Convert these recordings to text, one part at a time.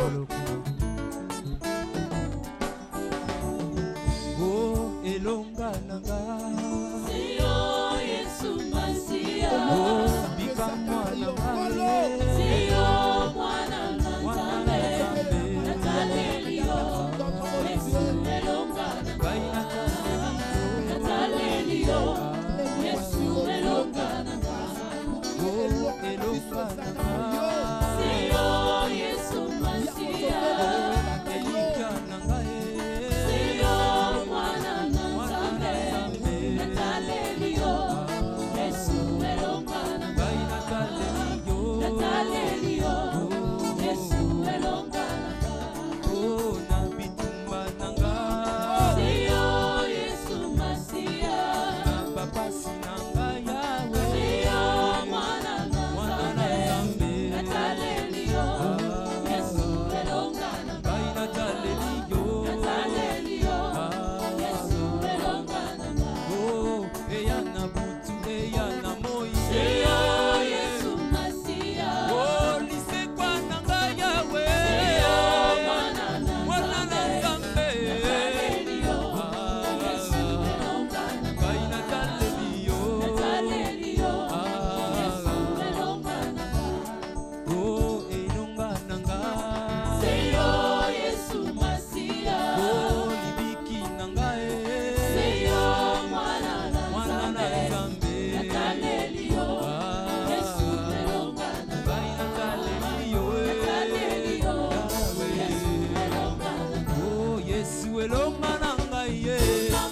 Oh, elonga nanga. Sio Yesu Masia. Oh, bikamwa nanga. Sio mwana Nzambe. Natalelio. Yesu elonga nanga. Natalelio. Yesu elonga nanga. Oh, elonga nanga. Sio Yesu Masia. Elika nanga. Sio mwana Nzambe. Natalelio. Yesu elonga nanga. Natalelio. Yesu elonga nanga. Oh, na bitumba nanga. Sio Yesu Masia. Na papasi nanga yawe. Sio mwana Nzambe. Natalelio. Yesu elonga nanga. Natalelio. Yesu elonga nanga. Oh, eya na butu, eya na moi. Sio Yesu Masia. Oh, lisekwa nanga yawe. Sio mwana Mwana na Nzambe. Natalelio. Yesu elonga nanga. Bai natalelio. Natalelio. Yesu elonga nanga. Oh, elonga nanga. Sio Yesu Masia. Oh, libiki nanga Sio mwana Mwana na Nzambe. Nzambe. Natalelio. Yesu elonga nanga. Bai natalelio. Natalelio. Yawe. Yesu elonga nanga. Oh, Yesu elonga nanga ye.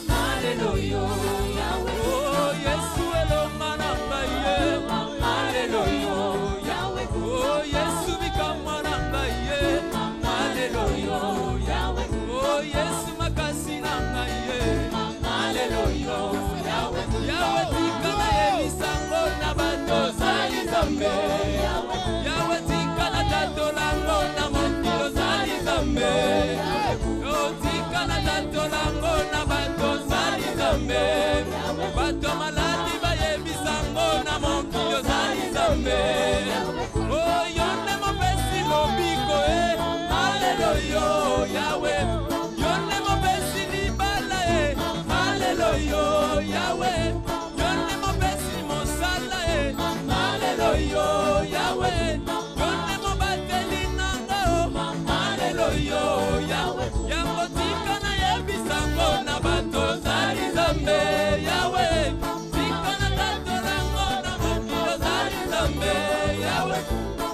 Hallelujah, Yahweh. Oh, Yesu elonga nanga ye. Hallelujah, Yahweh. Oh, Yesu bikamwa nanga ye. Hallelujah, Yahweh. Oh, Yesu makasi nanga ye. Hallelujah, Yahweh. Yawe tikana ye misango na bato zali Nzambe. Yawe tikana tato lango na mokilo zali Nzambe. Yo tikana tato lango na bato zali Nzambe. Bato maladi bayebisango na mokilo zali Nzambe. Oh, yone mopesi lobiko Hallelujah, Yahweh. Yone mopesi libala Hallelujah, Yahweh. Yone mopesi mosala Hallelujah, Yahweh. Yone mobateli nanga Hallelujah, Yahweh. Yango tikana yebisango na bato zali Nzambe. Yahweh. Tikana tato lango na mokilo zali Nzambe. Yahweh.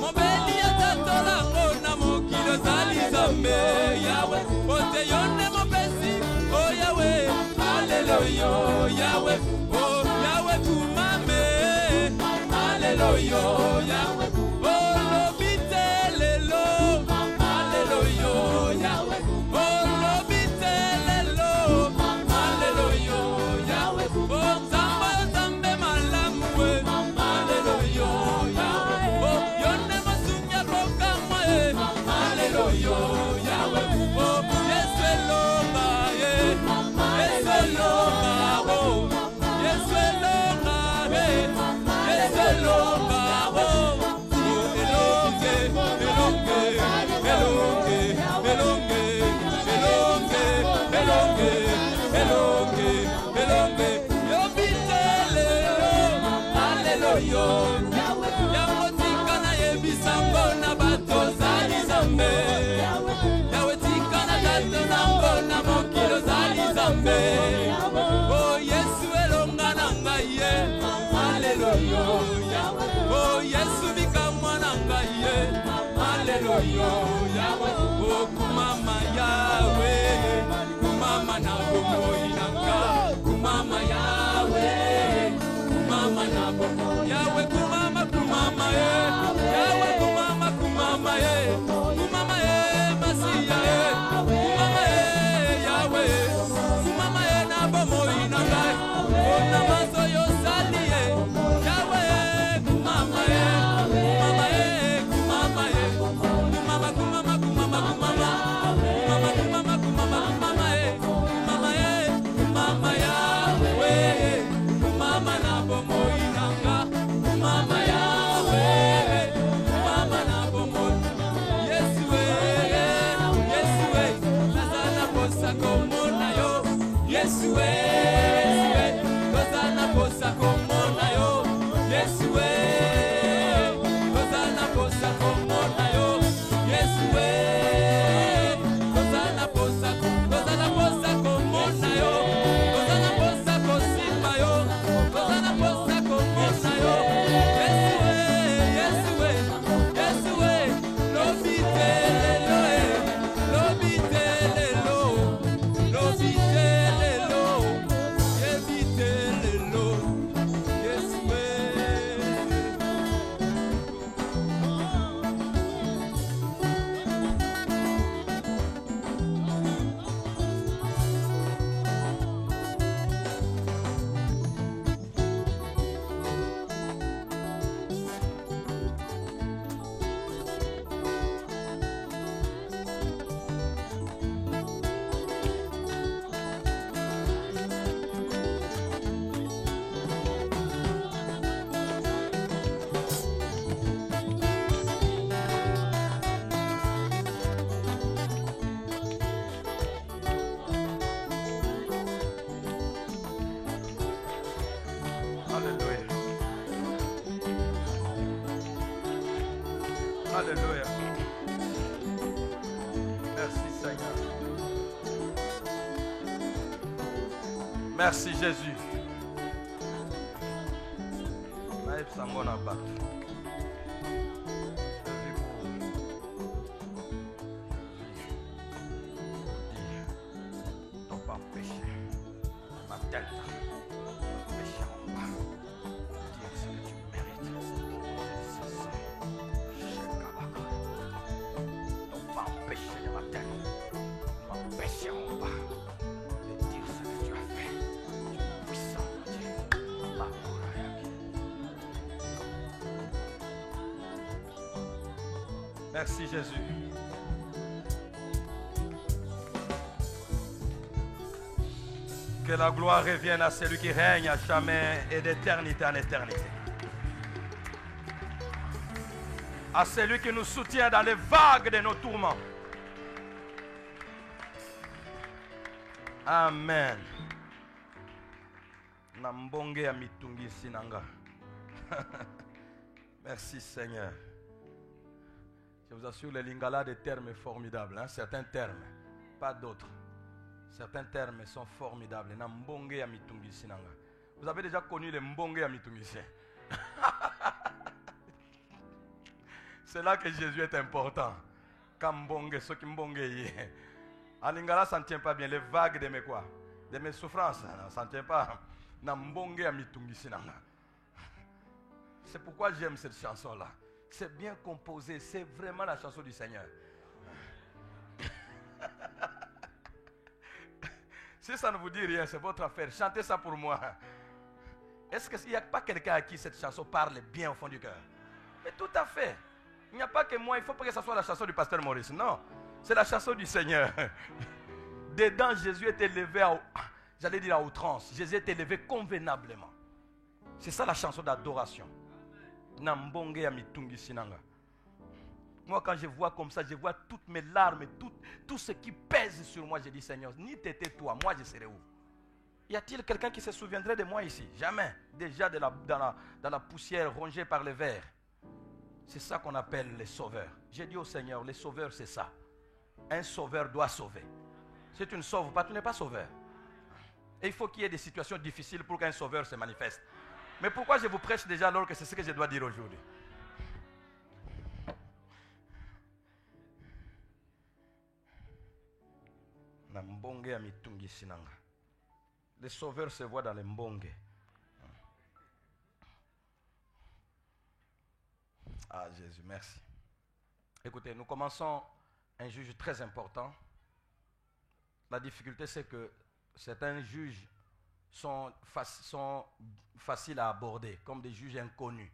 Mobeli ya tato lango na mokilo zali Nzambe. Yahweh. Ote yone mopesi oh Yahweh. Hallelujah, Yahweh. Oh Yahweh kumame. Hallelujah, Yahweh. Oh lobite lelo. Hallelujah, Yahweh. Oh lobite lelo. Hallelujah, Yahweh. Oh Nzambe Nzambe malamu we. Hallelujah, Yahweh. Oh yone masunya kokamwa Hallelujah, Yahweh. Oh Yesu elonga Yesu elonga oh. Yesu elonga Yesu elonga oh. Elonge, elonge, elonge, elonge, elonge, elonge, elonge, elonge. Yobitele Hallelujah. Yango tikana yebisango na bato zali Nzambe. Yawe tikana tato nango na mokilo zali Nzambe. Oh Yesu elonga nanga ye. Hallelujah. Oh Yesu bikamwa nanga ye. Hallelujah, Yahweh. Oh kumama Yahweh. Kumama na bomoi nanga. Kumama Yahweh. Kumama na bomoi Yahweh. Kumama kumama ye. Yahweh kumama kumama ye. Kumama ye Masia ye. Kumama ye Yahweh. Kumama ye na bomoi Alléluia. Merci Seigneur. Merci Jésus. Naïf Sangona Bat. Merci Jésus. Que la gloire revienne à celui qui règne à jamais et d'éternité en éternité. À celui qui nous soutient dans les vagues de nos tourments. Amen. Nambonge ya mitungi sinanga. Merci Seigneur. Je vous assure, le lingala des termes est formidable. Hein? Certains termes, pas d'autres. Certains termes sont formidables. Nambonge ya mitungi sinanga. Vous avez déjà connu les mbonge ya mitungi. C'est là que Jésus est important. Kambonge, ce qui mbonge yé. En lingala, ça ne tient pas bien. Les vagues de mes quoi? De mes souffrances, ça ne tient pas. Nambonge ya mitungi sinanga. C'est pourquoi j'aime cette chanson-là. C'est bien composé, c'est vraiment la chanson du Seigneur. Si ça ne vous dit rien, c'est votre affaire. Chantez ça pour moi. Est-ce qu'il n'y a pas quelqu'un à qui cette chanson parle bien au fond du cœur? Mais tout à fait. Il n'y a pas que moi, il ne faut pas que ce soit la chanson du pasteur Maurice. Non, c'est la chanson du Seigneur. Dedans, Jésus est élevé j'allais dire à outrance. Jésus est élevé convenablement. C'est ça la chanson d'adoration. Nambonge ya mitungi sinanga. Moi quand je vois comme ça, je vois toutes mes larmes, tout ce qui pèse sur moi. Je dis Seigneur, ni t'étais toi, moi je serai où? Y a-t-il quelqu'un qui se souviendrait de moi ici? Jamais. Déjà dans la poussière rongée par les vers. C'est ça qu'on appelle les sauveurs. J'ai dit au Seigneur, les sauveurs c'est ça. Un sauveur doit sauver. Si tu ne sauves pas, tu n'es pas sauveur. Et il faut qu'il y ait des situations difficiles pour qu'un sauveur se manifeste. Mais pourquoi je vous prêche déjà alors que c'est ce que je dois dire aujourd'hui? Les sauveurs se voient dans les mbonge. Ah Jésus, merci. Écoutez, nous commençons un juge très important. La difficulté c'est que certains juges sont faciles à aborder, comme des juges inconnus.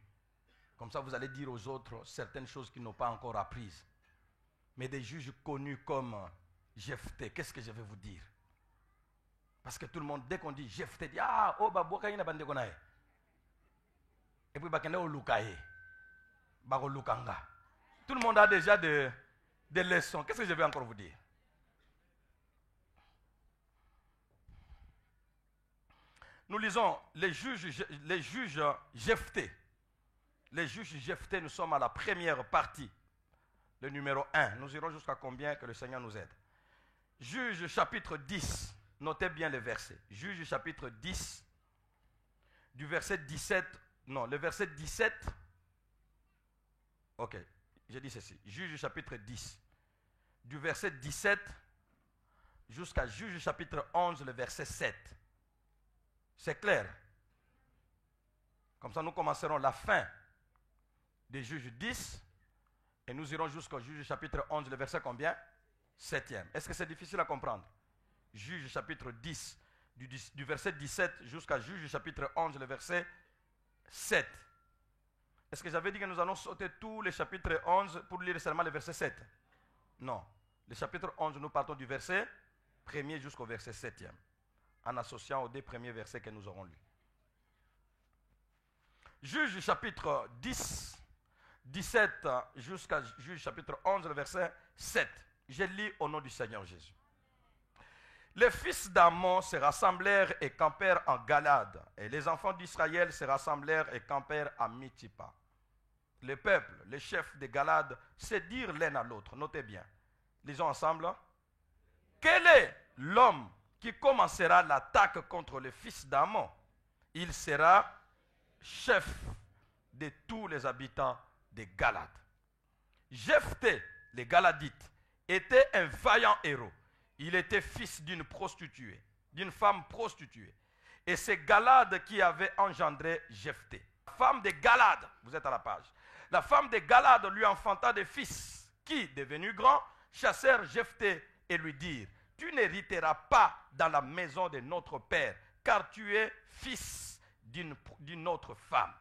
Comme ça, vous allez dire aux autres certaines choses qu'ils n'ont pas encore apprises. Mais des juges connus comme Jephthé, qu'est-ce que je vais vous dire? Parce que tout le monde, dès qu'on dit Jephthé, dit ah, oh, bah, boka ina bande konae. Et puis, bakende o lukaye. Bako lukanga. Tout le monde a déjà des leçons. Qu'est-ce que je vais encore vous dire? Nous lisons les juges Jephthé. les juges Jephthé, nous sommes à la première partie, le numéro 1. Nous irons jusqu'à combien que le Seigneur nous aide. Juge chapitre 10, notez bien les versets. Juge chapitre 10, du verset 17, non, le verset 17, ok, j'ai dit ceci. Juge chapitre 10, du verset 17 jusqu'à Juge chapitre 11, le verset 7. C'est clair? Comme ça, nous commencerons la fin des Juges 10 et nous irons jusqu'au Juge chapitre 11, le verset combien? 7e. Est-ce que c'est difficile à comprendre? Juge chapitre 10, du verset 17 jusqu'à Juge chapitre 11, le verset 7. Est-ce que j'avais dit que nous allons sauter tous les chapitres 11 pour lire seulement le verset 7? Non. Le chapitre 11, nous partons du verset 1er jusqu'au verset 7e, en associant aux 2 premiers versets que nous aurons lus. Juge chapitre 10, 17 jusqu'à Juge chapitre 11, le verset 7. Je lis au nom du Seigneur Jésus. Les fils d'Ammon se rassemblèrent et campèrent en Galade, et les enfants d'Israël se rassemblèrent et campèrent à Mitipa. Le peuple, les chefs de Galade, se dirent l'un à l'autre. Notez bien. Lisons ensemble. Quel est l'homme qui commencera l'attaque contre les fils d'Ammon? Il sera chef de tous les habitants de Galade. Jephthé, les Galadites, était un vaillant héros. Il était fils d'une prostituée, d'une femme prostituée. Et c'est Galade qui avait engendré Jephthé. La femme de Galade, vous êtes à la page. La femme de Galade lui enfanta des fils qui, devenus grands, chassèrent Jephthé et lui dirent: tu n'hériteras pas dans la maison de notre père, car tu es fils d'une autre femme.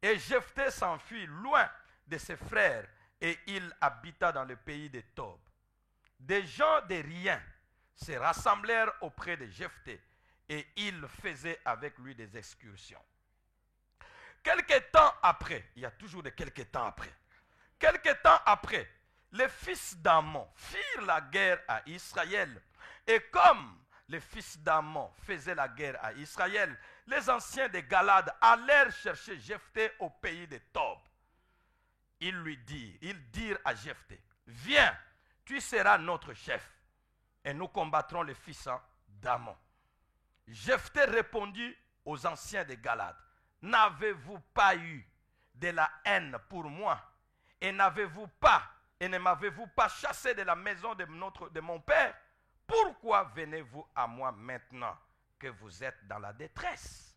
Et Jephthé s'enfuit loin de ses frères et il habita dans le pays de Tob. Des gens de rien se rassemblèrent auprès de Jephthé et ils faisaient avec lui des excursions. Quelque temps après, il y a toujours de quelque temps après, quelque temps après, les fils d'Ammon firent la guerre à Israël. Et comme les fils d'Ammon faisaient la guerre à Israël, les anciens de Galade allèrent chercher Jephthé au pays de Tob. Ils dirent à Jephthé: viens, tu seras notre chef, et nous combattrons les fils d'Ammon. Jephthé répondit aux anciens de Galade: n'avez-vous pas eu de la haine pour moi, et ne m'avez-vous pas chassé de la maison de mon père? Pourquoi venez-vous à moi maintenant que vous êtes dans la détresse?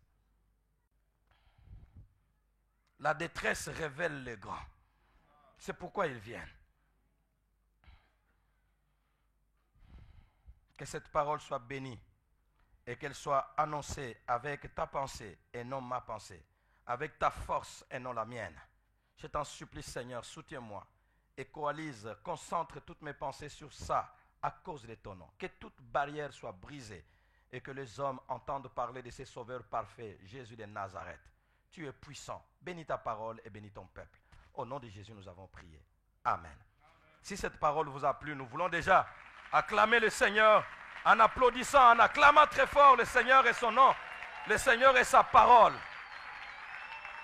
La détresse révèle les grands. C'est pourquoi ils viennent. Que cette parole soit bénie et qu'elle soit annoncée avec ta pensée et non ma pensée, avec ta force et non la mienne. Je t'en supplie, Seigneur, soutiens-moi et coalise, concentre toutes mes pensées sur ça à cause de ton nom. Que toute barrière soit brisée et que les hommes entendent parler de ces sauveurs parfaits, Jésus de Nazareth. Tu es puissant. Bénis ta parole et bénis ton peuple. Au nom de Jésus, nous avons prié. Amen. Si cette parole vous a plu, nous voulons déjà acclamer le Seigneur en applaudissant, en acclamant très fort le Seigneur et son nom, le Seigneur et sa parole.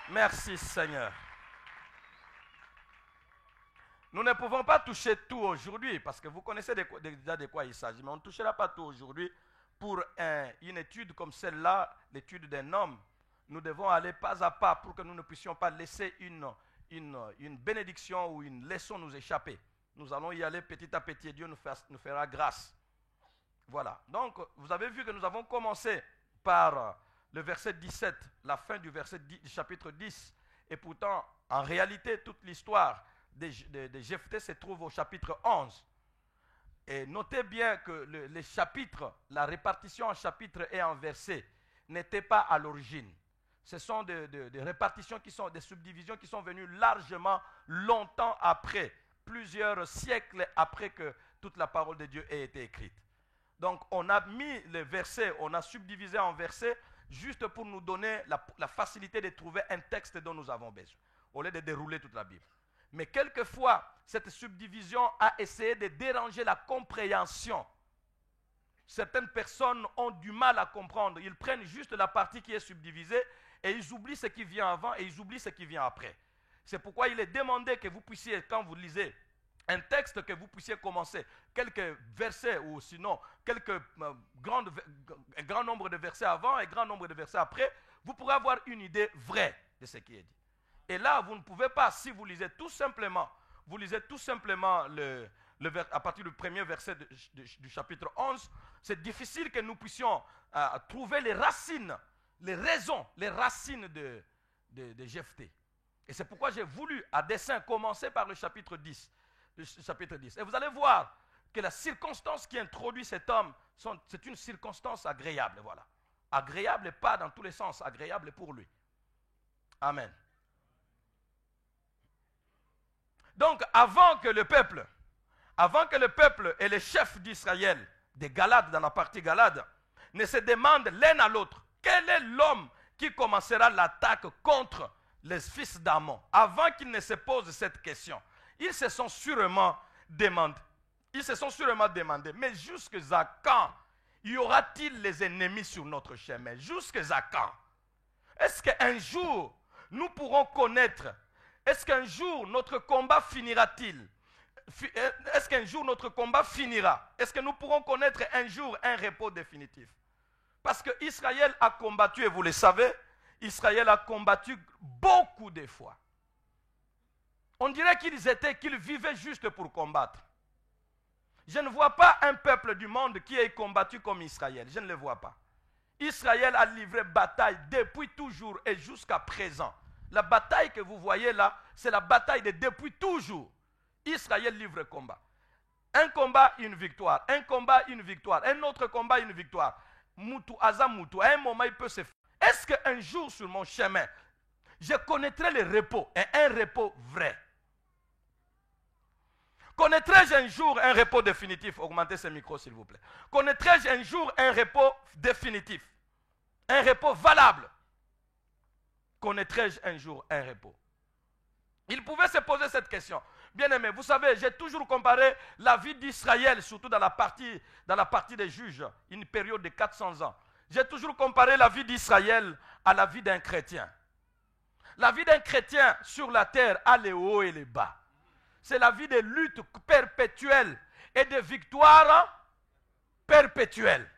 Merci, Seigneur. Nous ne pouvons pas toucher tout aujourd'hui parce que vous connaissez déjà de quoi il s'agit, mais on ne touchera pas tout aujourd'hui. Pour une étude comme celle-là, l'étude d'un homme, nous devons aller pas à pas pour que nous ne puissions pas laisser une bénédiction ou une leçon nous échapper. Nous allons y aller petit à petit et Dieu nous fera grâce. Voilà. Donc, vous avez vu que nous avons commencé par le verset 17, la fin du verset 10, du chapitre 10. Et pourtant, en réalité, toute l'histoire de Jephthé se trouve au chapitre 11. Et notez bien que les chapitres, la répartition en chapitres et en versets n'était pas à l'origine. Ce sont des répartitions qui sont, des subdivisions qui sont venues largement longtemps après, plusieurs siècles après que toute la parole de Dieu ait été écrite. Donc on a mis les versets, on a subdivisé en versets juste pour nous donner la facilité de trouver un texte dont nous avons besoin, au lieu de dérouler toute la Bible. Mais quelquefois, cette subdivision a essayé de déranger la compréhension. Certaines personnes ont du mal à comprendre. Ils prennent juste la partie qui est subdivisée et ils oublient ce qui vient avant et ils oublient ce qui vient après. C'est pourquoi il est demandé que vous puissiez, quand vous lisez un texte, que vous puissiez commencer quelques versets ou sinon un grand nombre de versets avant et un grand nombre de versets après, vous pourrez avoir une idée vraie de ce qui est dit. Et là, vous ne pouvez pas, si vous lisez tout simplement, à partir du premier verset du chapitre 11, c'est difficile que nous puissions trouver les racines, les raisons, les racines de Jephthé. Et c'est pourquoi j'ai voulu, à dessein, commencer par le chapitre 10. Et vous allez voir que la circonstance qui introduit cet homme, c'est une circonstance agréable, voilà. Agréable et pas dans tous les sens, agréable pour lui. Amen. Donc, avant que le peuple et les chefs d'Israël, des Galades, dans la partie Galade, ne se demandent l'un à l'autre, quel est l'homme qui commencera l'attaque contre les fils d'Amon? Avant qu'ils ne se posent cette question, ils se sont sûrement demandé, mais jusqu'à quand y aura-t-il les ennemis sur notre chemin? Jusqu'à quand? Est-ce qu'un jour, nous pourrons connaître? Est-ce qu'un jour, notre combat finira-t-il? Est-ce qu'un jour, notre combat finira? Est-ce que nous pourrons connaître un jour un repos définitif? Parce que Israël a combattu, et vous le savez, Israël a combattu beaucoup de fois. On dirait qu'ils vivaient juste pour combattre. Je ne vois pas un peuple du monde qui ait combattu comme Israël. Je ne le vois pas. Israël a livré bataille depuis toujours et jusqu'à présent. La bataille que vous voyez là, c'est la bataille de depuis toujours. Israël livre combat. Un combat, une victoire. Un combat, une victoire. Un autre combat, une victoire. Moutou, Azamutu, à un moment, il peut se faire. Est-ce qu'un jour sur mon chemin, je connaîtrai le repos, et un repos vrai? Connaîtrai-je un jour un repos définitif? Augmentez ce micro, s'il vous plaît. Connaîtrai-je un jour un repos définitif? Un repos valable? Connaîtrai-je un jour un repos? Il pouvait se poser cette question. Bien-aimé, vous savez, j'ai toujours comparé la vie d'Israël, surtout dans la partie des juges, une période de 400 ans. J'ai toujours comparé la vie d'Israël à la vie d'un chrétien. La vie d'un chrétien sur la terre a les hauts et les bas. C'est la vie de luttes perpétuelles et de victoires perpétuelles.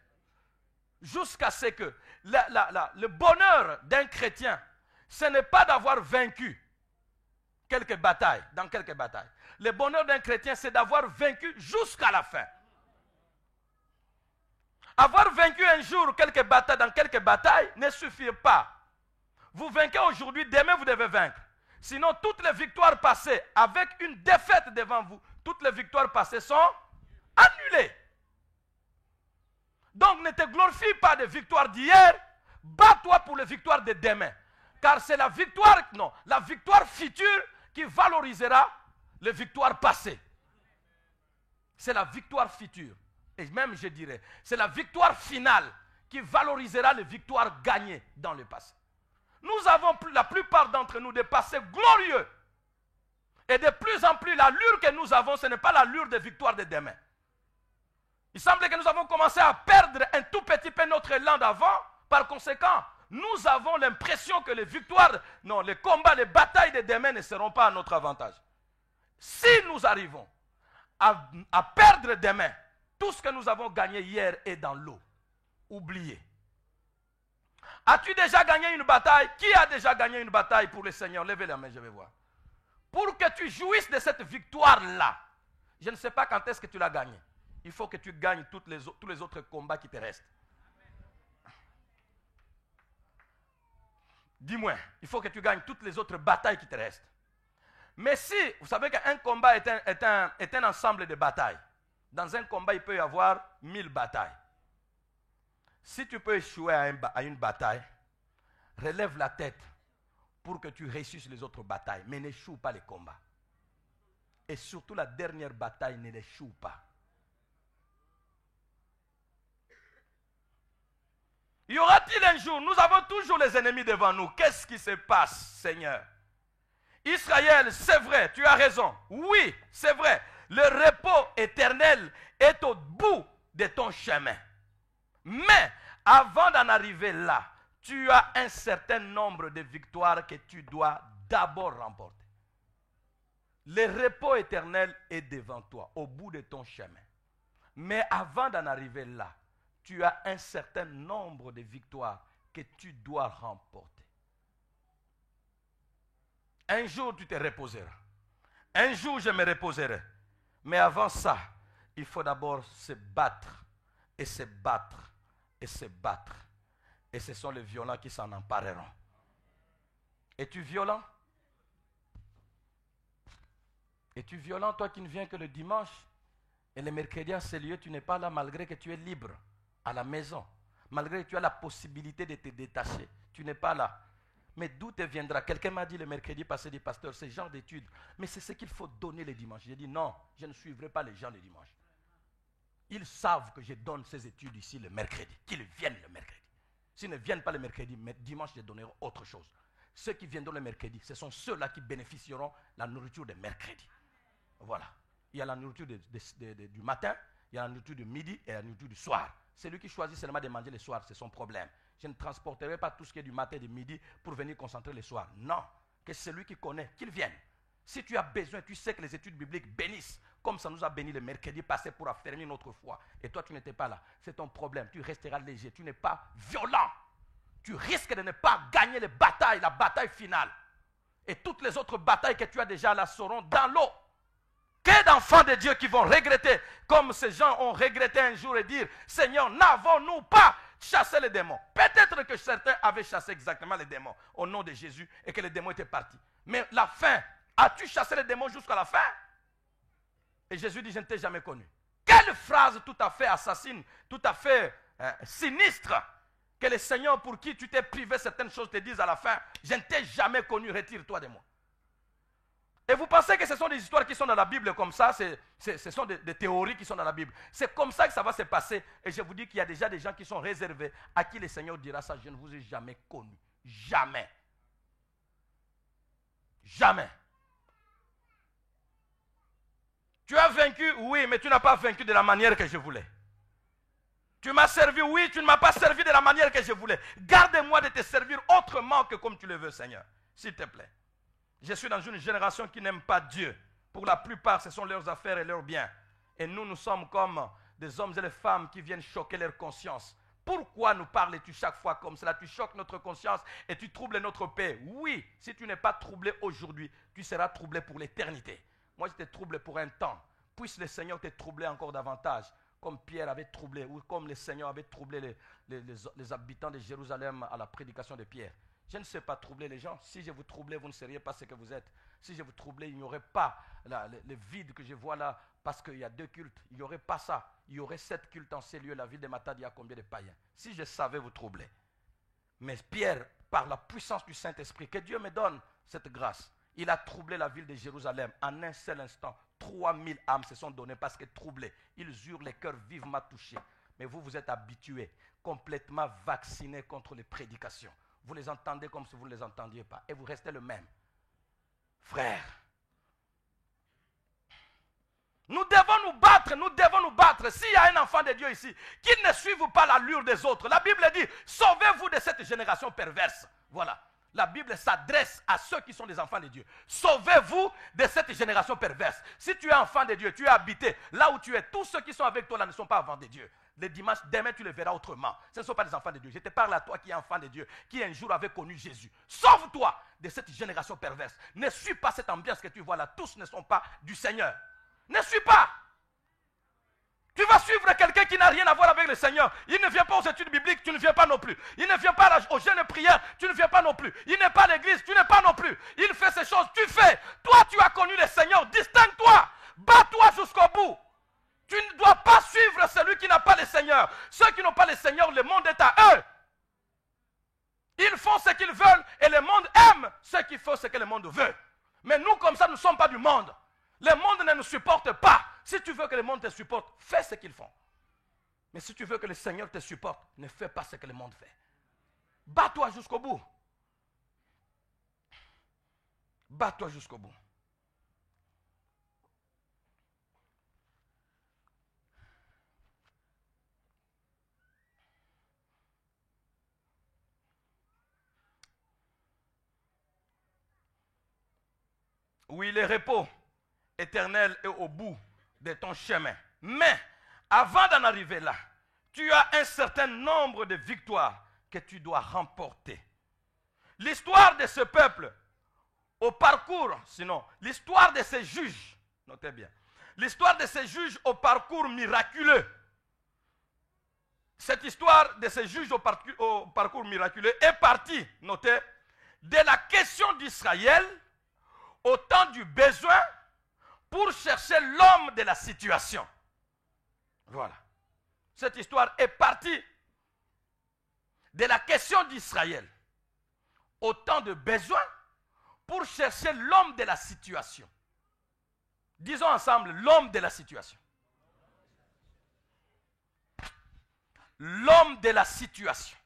Jusqu'à ce que le bonheur d'un chrétien, ce n'est pas d'avoir vaincu dans quelques batailles. Le bonheur d'un chrétien, c'est d'avoir vaincu jusqu'à la fin. Avoir vaincu un jour dans quelques batailles ne suffit pas. Vous vainquez aujourd'hui, demain vous devez vaincre. Sinon, toutes les victoires passées, avec une défaite devant vous, toutes les victoires passées sont annulées. Donc, ne te glorifie pas des victoires d'hier, bats-toi pour les victoires de demain. Car c'est la victoire future qui valorisera les victoires passées. C'est la victoire future. Et même, je dirais, c'est la victoire finale qui valorisera les victoires gagnées dans le passé. Nous avons la plupart d'entre nous des passés glorieux. Et de plus en plus, l'allure que nous avons, ce n'est pas l'allure des victoires de demain. Il semble que nous avons commencé à perdre un tout petit peu notre élan d'avant. Par conséquent, nous avons l'impression que les combats, les batailles de demain ne seront pas à notre avantage. Si nous arrivons à perdre demain, tout ce que nous avons gagné hier est dans l'eau. Oubliez. As-tu déjà gagné une bataille? Qui a déjà gagné une bataille pour le Seigneur? Levez la main, je vais voir. Pour que tu jouisses de cette victoire-là, je ne sais pas quand est-ce que tu l'as gagnée. Il faut que tu gagnes tous les autres combats qui te restent. Dis-moi, il faut que tu gagnes toutes les autres batailles qui te restent. Mais si, vous savez qu'un combat est un ensemble de batailles. Dans un combat, il peut y avoir 1000 batailles. Si tu peux échouer à une bataille, relève la tête pour que tu réussisses les autres batailles, mais n'échoue pas les combats. Et surtout la dernière bataille, ne l'échoue pas. Y aura-t-il un jour, nous avons toujours les ennemis devant nous. Qu'est-ce qui se passe, Seigneur? Israël, c'est vrai, tu as raison. Oui, c'est vrai. Le repos éternel est au bout de ton chemin. Mais avant d'en arriver là, tu as un certain nombre de victoires que tu dois d'abord remporter. Le repos éternel est devant toi, au bout de ton chemin. Mais avant d'en arriver là, tu as un certain nombre de victoires que tu dois remporter. Un jour, tu te reposeras. Un jour, je me reposerai. Mais avant ça, il faut d'abord se battre, et se battre, et se battre. Et ce sont les violents qui s'en empareront. Es-tu violent? Es-tu violent, toi qui ne viens que le dimanche? Et le mercredi à ce lieu, tu n'es pas là malgré que tu es libre à la maison. Malgré que tu as la possibilité de te détacher. Tu n'es pas là. Mais d'où te viendra? Quelqu'un m'a dit le mercredi passé des pasteurs, ce genre d'études. Mais c'est ce qu'il faut donner le dimanche. J'ai dit non, je ne suivrai pas les gens le dimanche. Ils savent que je donne ces études ici le mercredi. Qu'ils viennent le mercredi. S'ils ne viennent pas le mercredi, mais dimanche, je donnerai autre chose. Ceux qui viendront le mercredi, ce sont ceux-là qui bénéficieront de la nourriture de mercredi. Voilà. Il y a la nourriture du matin, il y a la nourriture du midi et la nourriture du soir. Celui qui choisit seulement de manger le soir, c'est son problème. Je ne transporterai pas tout ce qui est du matin et du midi pour venir concentrer le soir. Non. Que celui qui connaît, qu'il vienne. Si tu as besoin, tu sais que les études bibliques bénissent, comme ça nous a béni le mercredi passé pour affermir notre foi. Et toi, tu n'étais pas là. C'est ton problème. Tu resteras léger. Tu n'es pas violent. Tu risques de ne pas gagner les batailles, la bataille finale. Et toutes les autres batailles que tu as déjà là seront dans l'eau. Que d'enfants de Dieu qui vont regretter, comme ces gens ont regretté un jour et dire, Seigneur, n'avons-nous pas chassé les démons? Peut-être que certains avaient chassé exactement les démons au nom de Jésus et que les démons étaient partis. Mais la fin, as-tu chassé les démons jusqu'à la fin? Et Jésus dit, je ne t'ai jamais connu. Quelle phrase tout à fait assassine, tout à fait sinistre, que le Seigneur pour qui tu t'es privé certaines choses te dise à la fin, je ne t'ai jamais connu, retire-toi de moi. Et vous pensez que ce sont des histoires qui sont dans la Bible comme ça, ce sont des théories qui sont dans la Bible. C'est comme ça que ça va se passer. Et je vous dis qu'il y a déjà des gens qui sont réservés, à qui le Seigneur dira ça, je ne vous ai jamais connu. Jamais. Jamais. Tu as vaincu, oui, mais tu n'as pas vaincu de la manière que je voulais. Tu m'as servi, oui, tu ne m'as pas servi de la manière que je voulais. Garde-moi de te servir autrement que comme tu le veux, Seigneur. S'il te plaît. Je suis dans une génération qui n'aime pas Dieu. Pour la plupart, ce sont leurs affaires et leurs biens. Et nous sommes comme des hommes et des femmes qui viennent choquer leur conscience. Pourquoi nous parles-tu chaque fois comme cela? Tu choques notre conscience et tu troubles notre paix. Oui, si tu n'es pas troublé aujourd'hui, tu seras troublé pour l'éternité. Moi, je te trouble pour un temps. Puisse le Seigneur te troubler encore davantage, comme Pierre avait troublé, ou comme le Seigneur avait troublé les habitants de Jérusalem à la prédication de Pierre. Je ne sais pas troubler les gens. Si je vous troublais, vous ne seriez pas ce que vous êtes. Si je vous troublais, il n'y aurait pas le vide que je vois là, parce qu'il y a deux cultes. Il n'y aurait pas ça. Il y aurait 7 cultes en ces lieux. La ville de Matadi a combien de païens? Si je savais vous troubler. Mais Pierre, par la puissance du Saint-Esprit, que Dieu me donne cette grâce, il a troublé la ville de Jérusalem. En un seul instant, 3000 âmes se sont données parce que troublés. Ils eurent les cœurs vivement touchés. Mais vous, vous êtes habitués, complètement vaccinés contre les prédications. Vous les entendez comme si vous ne les entendiez pas. Et vous restez le même. Frère, nous devons nous battre, nous devons nous battre. S'il y a un enfant de Dieu ici, qui ne suive pas l'allure des autres, la Bible dit, sauvez-vous de cette génération perverse. Voilà. La Bible s'adresse à ceux qui sont des enfants de Dieu. Sauvez-vous de cette génération perverse. Si tu es enfant de Dieu, tu es habité là où tu es. Tous ceux qui sont avec toi là ne sont pas enfants de Dieu. Le dimanche, demain, tu le verras autrement. Ce ne sont pas des enfants de Dieu. Je te parle à toi qui es enfant de Dieu, qui un jour avait connu Jésus. Sauve-toi de cette génération perverse. Ne suis pas cette ambiance que tu vois là. Tous ne sont pas du Seigneur. Ne suis pas. Tu vas suivre quelqu'un qui n'a rien à voir avec le Seigneur. Il ne vient pas aux études bibliques, tu ne viens pas non plus. Il ne vient pas aux jeûnes et prières, tu ne viens pas non plus. Il n'est pas à l'église, tu n'es pas non plus. Il fait ces choses, tu fais. Toi, tu as connu le Seigneur. Distingue-toi. Bats-toi jusqu'au bout. Tu ne dois pas suivre celui qui n'a pas le Seigneur. Ceux qui n'ont pas le Seigneur, le monde est à eux. Ils font ce qu'ils veulent et le monde aime ce qu'il faut, ce que le monde veut. Mais nous, comme ça, nous ne sommes pas du monde. Le monde ne nous supporte pas. Si tu veux que le monde te supporte, fais ce qu'ils font. Mais si tu veux que le Seigneur te supporte, ne fais pas ce que le monde fait. Bats-toi jusqu'au bout. Bats-toi jusqu'au bout. Oui, le repos éternel est au bout de ton chemin. Mais avant d'en arriver là, tu as un certain nombre de victoires que tu dois remporter. L'histoire de ce peuple au parcours, sinon, l'histoire de ces juges, notez bien, l'histoire de ces juges au parcours miraculeux, cette histoire de ces juges au parcours miraculeux est partie, notez, de la question d'Israël au temps du besoin pour chercher l'homme de la situation. Voilà. Cette histoire est partie de la question d'Israël au temps de besoin pour chercher l'homme de la situation. Disons ensemble, l'homme de la situation. L'homme de la situation.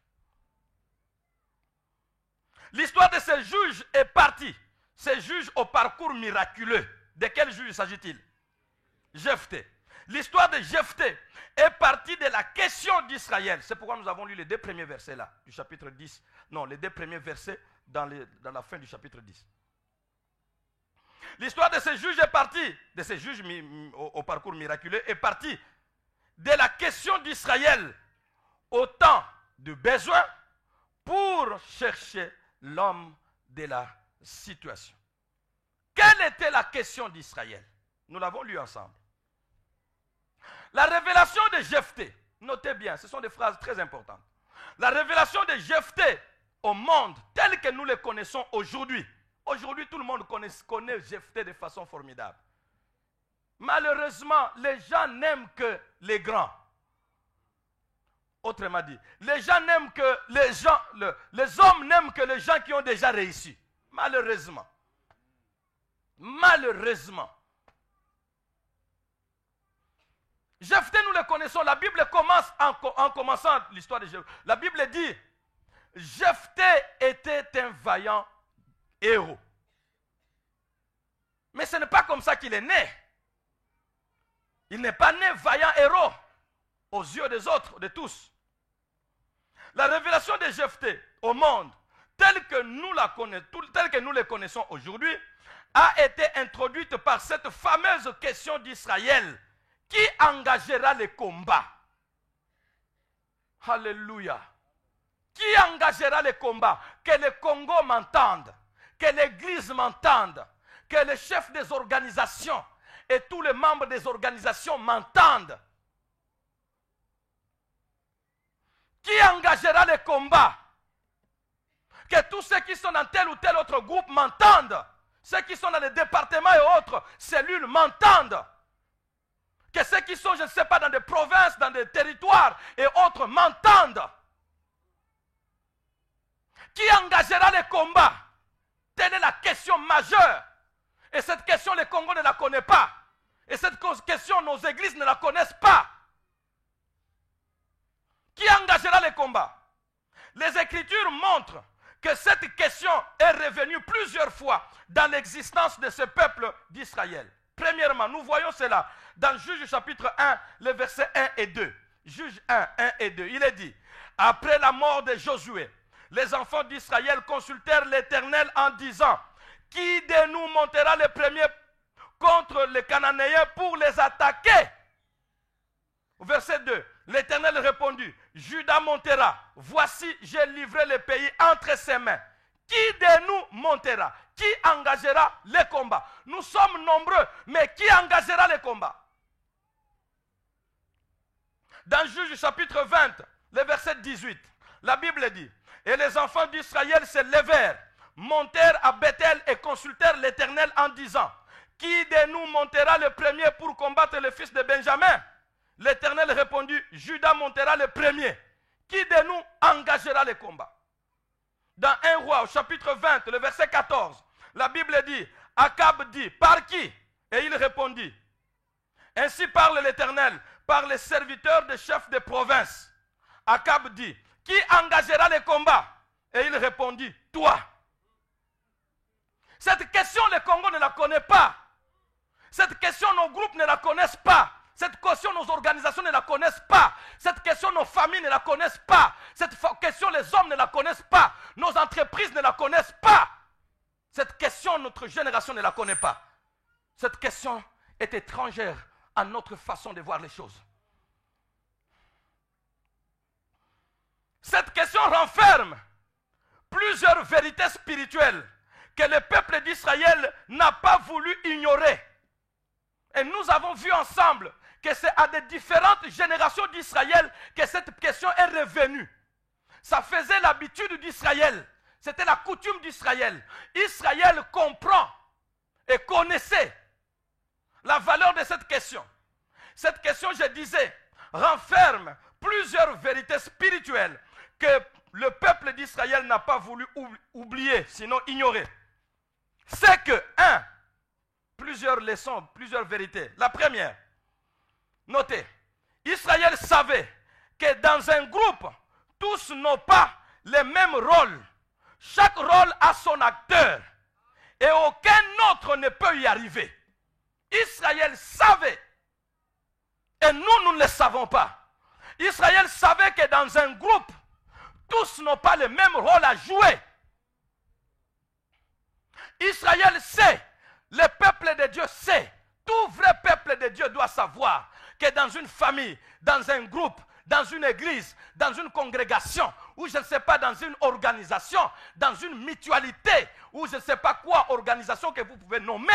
L'histoire de ces juges est partie. Ces juges au parcours miraculeux. De quel juge s'agit-il? Jephthé. L'histoire de Jephthé est partie de la question d'Israël. C'est pourquoi nous avons lu les deux premiers versets là, du chapitre 10. Non, les deux premiers versets dans la fin du chapitre 10. L'histoire de ces juges est partie, de ces juges au parcours miraculeux, est partie de la question d'Israël au temps de besoin pour chercher l'homme de la situation. Quelle était la question d'Israël? Nous l'avons lu ensemble. La révélation de Jephthé, notez bien, ce sont des phrases très importantes. La révélation de Jephthé au monde tel que nous le connaissons aujourd'hui. Aujourd'hui, tout le monde connaît Jephthé de façon formidable. Malheureusement, les gens n'aiment que les grands. Autrement dit, les gens n'aiment que les hommes n'aiment que les gens qui ont déjà réussi. Malheureusement. Malheureusement. Jephthé, nous le connaissons. La Bible commence en commençant l'histoire de Jephthé. La Bible dit, Jephthé était un vaillant héros. Mais ce n'est pas comme ça qu'il est né. Il n'est pas né vaillant héros aux yeux des autres, de tous. La révélation de Jephthé au monde, telle que nous le connaissons aujourd'hui, a été introduite par cette fameuse question d'Israël. Qui engagera les combats? Alléluia. Qui engagera les combats? Que le Congo m'entende, que l'Église m'entende, que les chefs des organisations et tous les membres des organisations m'entendent. Qui engagera les combats? Que tous ceux qui sont dans tel ou tel autre groupe m'entendent. Ceux qui sont dans les départements et autres cellules m'entendent. Que ceux qui sont, je ne sais pas, dans des provinces, dans des territoires et autres m'entendent. Qui engagera les combats? Telle est la question majeure. Et cette question, le Congo ne la connaît pas. Et cette question, nos églises ne la connaissent pas. Qui engagera les combats? Les Écritures montrent que cette question est revenue plusieurs fois dans l'existence de ce peuple d'Israël. Premièrement, nous voyons cela dans Juge chapitre 1, les versets 1 et 2. Juge 1, 1 et 2. Il est dit, après la mort de Josué, les enfants d'Israël consultèrent l'Éternel en disant, qui de nous montera le premier contre les Cananéens pour les attaquer? Verset 2. L'Éternel répondit, Judas montera. Voici, j'ai livré le pays entre ses mains. Qui de nous montera? Qui engagera les combats? Nous sommes nombreux, mais qui engagera les combats? Dans Juge chapitre 20, le verset 18, la Bible dit, et les enfants d'Israël se levèrent, montèrent à Bethel et consultèrent l'Éternel en disant, qui de nous montera le premier pour combattre le fils de Benjamin? L'Éternel répondit, Judas montera le premier. Qui de nous engagera les combats? Dans 1 Roi, au chapitre 20, le verset 14, la Bible dit, Akab dit, par qui? Et il répondit, ainsi parle l'Éternel, par les serviteurs des chefs de province. Akab dit, qui engagera les combats? Et il répondit, toi. Cette question, le Congo ne la connaît pas. Cette question, nos groupes ne la connaissent pas. Cette question, nos organisations ne la connaissent pas. Cette question, nos familles ne la connaissent pas. Cette question, les hommes ne la connaissent pas. Nos entreprises ne la connaissent pas. Cette question, notre génération ne la connaît pas. Cette question est étrangère à notre façon de voir les choses. Cette question renferme plusieurs vérités spirituelles que le peuple d'Israël n'a pas voulu ignorer. Et nous avons vu ensemble que c'est à des différentes générations d'Israël que cette question est revenue. Ça faisait l'habitude d'Israël. C'était la coutume d'Israël. Israël comprend et connaissait la valeur de cette question. Cette question, je disais, renferme plusieurs vérités spirituelles que le peuple d'Israël n'a pas voulu oublier, sinon ignorer. C'est que, plusieurs leçons, plusieurs vérités. La première, notez, Israël savait que dans un groupe, tous n'ont pas le même rôle. Chaque rôle a son acteur et aucun autre ne peut y arriver. Israël savait, et nous ne le savons pas. Israël savait que dans un groupe, tous n'ont pas le même rôle à jouer. Israël sait, le peuple de Dieu sait, tout vrai peuple de Dieu doit savoir que dans une famille, dans un groupe, dans une église, dans une congrégation, ou je ne sais pas, dans une organisation, dans une mutualité, ou je ne sais pas quoi, organisation que vous pouvez nommer,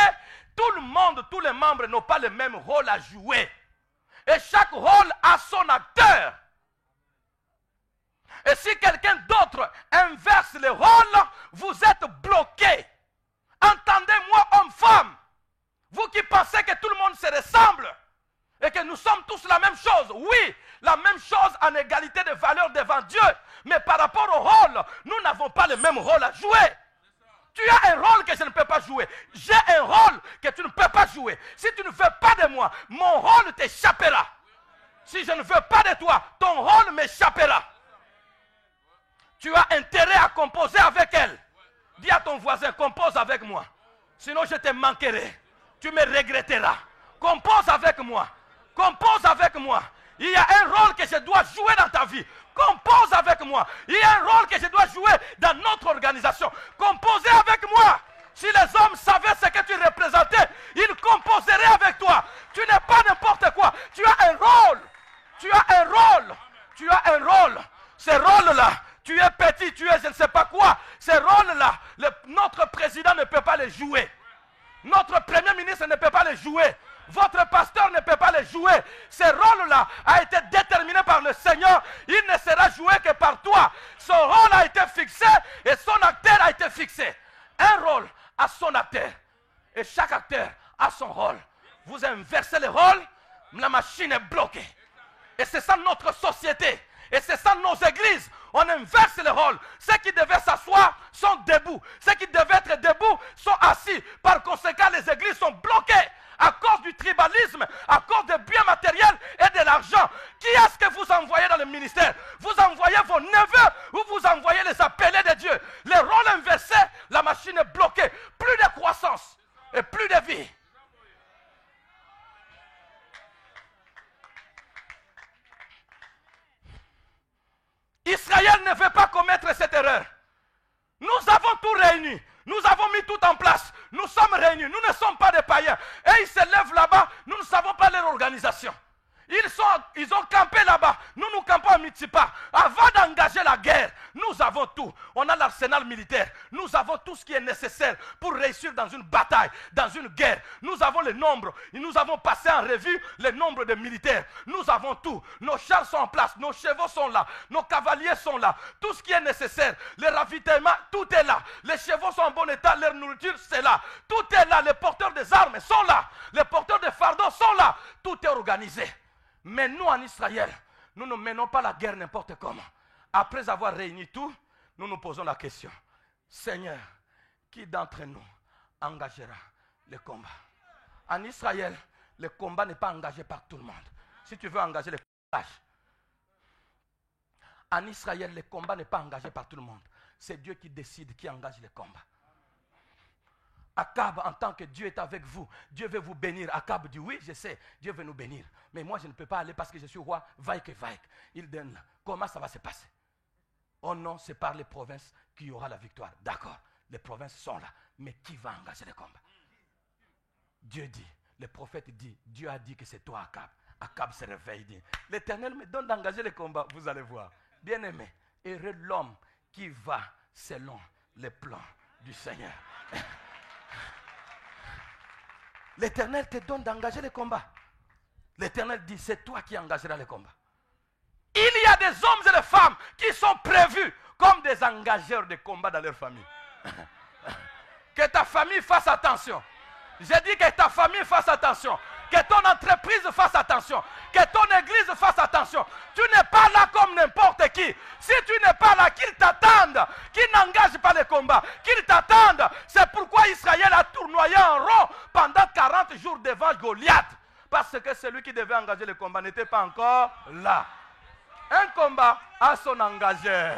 tout le monde, tous les membres n'ont pas le même rôle à jouer. Et chaque rôle a son acteur. Et si quelqu'un d'autre inverse le rôle, vous êtes bloqué. Entendez-moi, hommes-femmes, vous qui pensez que tout le monde se ressemble et que nous sommes tous la même chose. Oui, la même chose en égalité de valeur devant Dieu. Mais par rapport au rôle, nous n'avons pas le même rôle à jouer. Tu as un rôle que je ne peux pas jouer. J'ai un rôle que tu ne peux pas jouer. Si tu ne veux pas de moi, mon rôle t'échappera. Si je ne veux pas de toi, ton rôle m'échappera. Tu as intérêt à composer avec elle. Dis à ton voisin, compose avec moi. Sinon je te manquerai. Tu me regretteras. Compose avec moi. Compose avec moi. Il y a un rôle que je dois jouer dans ta vie. Compose avec moi. Il y a un rôle que je dois jouer dans notre organisation. Composez avec moi. Si les hommes savaient ce que tu représentais, ils composeraient avec toi. Tu n'es pas n'importe quoi. Tu as un rôle. Tu as un rôle. Tu as un rôle. Ce rôle-là, tu es petit, tu es je ne sais pas quoi. Ce rôle-là, notre président ne peut pas le jouer. Notre premier ministre ne peut pas le jouer. Votre pasteur ne peut pas le jouer. Ce rôle-là a été déterminé par le Seigneur. Il ne sera joué que par toi. Son rôle a été fixé et son acteur a été fixé. Un rôle a son acteur. Et chaque acteur a son rôle. Vous inversez le rôle, la machine est bloquée. Et c'est ça notre société. Et c'est ça nos églises. On inverse le rôle. Ceux qui devaient s'asseoir sont debout. Ceux qui devaient être debout sont assis. Par conséquent, les églises sont bloquées à cause du tribalisme, à cause des biens matériels et de l'argent. Qui est-ce que vous envoyez dans le ministère? Vous envoyez vos neveux ou vous envoyez les appelés de Dieu? Les rôles inversés, la machine est bloquée. Plus de croissance et plus de vie. Israël ne veut pas commettre cette erreur. Nous avons tout réuni. Nous avons mis tout en place. Nous sommes réunis. Nous ne sommes pas des païens. Et ils se lèvent là-bas. Nous ne savons pas leur organisation. Ils ont campé là-bas. Nous campons à Mitsipa. Avant d'engager la guerre, nous avons tout. On a l'arsenal militaire. Nous avons tout ce qui est nécessaire pour réussir dans une bataille, dans une guerre. Nous avons le nombre. Nous avons passé en revue le nombre de militaires. Nous avons tout. Nos chars sont en place. Nos chevaux sont là. Nos cavaliers sont là. Tout ce qui est nécessaire. Le ravitaillement, tout est là. Les chevaux sont en bon état. Leur nourriture, c'est là. Tout est là. Les porteurs des armes sont là. Les porteurs des fardeaux sont là. Tout est organisé. Mais nous, en Israël, nous ne menons pas la guerre n'importe comment. Après avoir réuni tout, nous nous posons la question. Seigneur, qui d'entre nous engagera le combat? En Israël, le combat n'est pas engagé par tout le monde. Si tu veux engager le combat, en Israël, le combat n'est pas engagé par tout le monde. C'est Dieu qui décide qui engage le combat. Akab, en tant que Dieu est avec vous, Dieu veut vous bénir. Akab dit, oui, je sais, Dieu veut nous bénir. Mais moi, je ne peux pas aller parce que je suis roi, vaille que vaille. Il donne là. Comment ça va se passer? Oh non, c'est par les provinces qu'il y aura la victoire. D'accord, les provinces sont là. Mais qui va engager le combat? Dieu dit, le prophète dit, Dieu a dit que c'est toi Akab. Akab se réveille, dit, l'Éternel me donne d'engager le combat, vous allez voir. Bien-aimé, heureux l'homme qui va selon les plans du Seigneur. L'Éternel te donne d'engager le combat. L'Éternel dit, c'est toi qui engageras le combat. Il y a des hommes et des femmes qui sont prévus comme des engageurs de combat dans leur famille. Que ta famille fasse attention. J'ai dit que ta famille fasse attention. Que ton entreprise fasse attention. Que ton église fasse attention. Tu n'es pas là comme n'importe qui. Si tu n'es pas là, qu'ils t'attendent. Qu'ils n'engagent pas le combat. Qu'ils t'attendent. C'est pourquoi Israël a tournoyé en rond pendant 40 jours devant Goliath. Parce que celui qui devait engager le combat n'était pas encore là. Un combat a son engageur.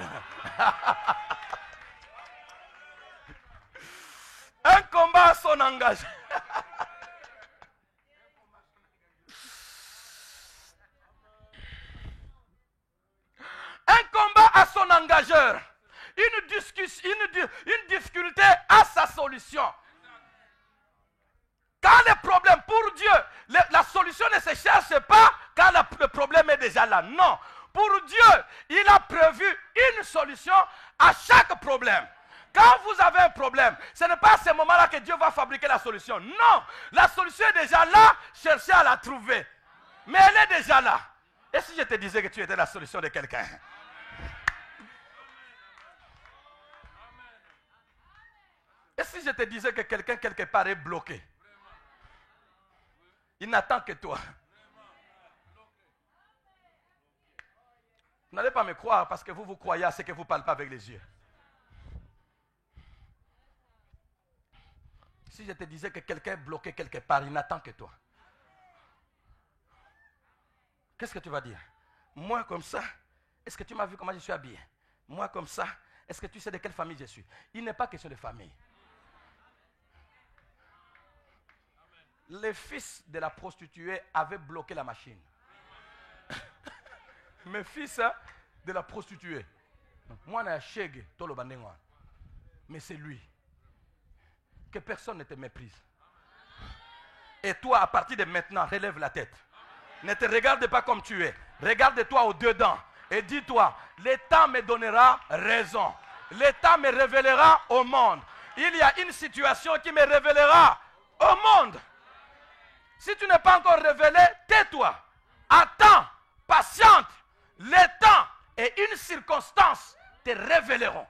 Un combat a son engageur. Un combat a son engageur. Une difficulté a sa solution. Quand le problème, pour Dieu, la solution ne se cherche pas quand le problème est déjà là. Non. Pour Dieu, il a prévu une solution à chaque problème. Quand vous avez un problème, ce n'est pas à ce moment-là que Dieu va fabriquer la solution. Non, la solution est déjà là, cherchez à la trouver. Mais elle est déjà là. Et si je te disais que tu étais la solution de quelqu'un? Et si je te disais que quelqu'un quelque part est bloqué? Il n'attend que toi. Vous n'allez pas me croire parce que vous croyez à ce que vous ne parlez pas avec les yeux. Si je te disais que quelqu'un est bloqué quelque part, il n'attend que toi. Qu'est-ce que tu vas dire? Moi comme ça, est-ce que tu m'as vu comment je suis habillé? Moi comme ça, est-ce que tu sais de quelle famille je suis? Il n'est pas question de famille. Les fils de la prostituée avaient bloqué la machine. Mes fils de la prostituée. Moi, je suis chègue, mais c'est lui. Que personne ne te méprise. Et toi, à partir de maintenant, relève la tête. Ne te regarde pas comme tu es. Regarde-toi au-dedans. Et dis-toi, le temps me donnera raison. Le temps me révélera au monde. Il y a une situation qui me révélera au monde. Si tu n'es pas encore révélé, tais-toi. Attends, patiente. Le temps et une circonstance te révéleront.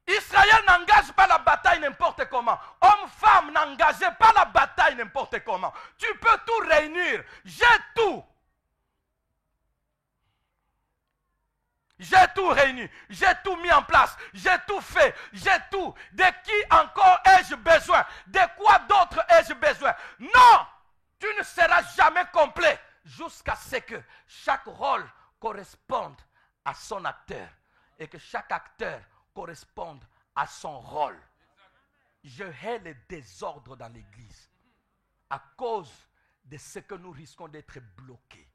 Israël n'engage pas la bataille n'importe comment. Homme, femme, n'engagez pas la bataille n'importe comment. Tu peux tout réunir. J'ai tout. J'ai tout réuni, j'ai tout mis en place, j'ai tout fait, j'ai tout. De qui encore ai-je besoin? De quoi d'autre ai-je besoin? Non, tu ne seras jamais complet jusqu'à ce que chaque rôle corresponde à son acteur et que chaque acteur corresponde à son rôle. Je hais le désordre dans l'église à cause de ce que nous risquons d'être bloqués.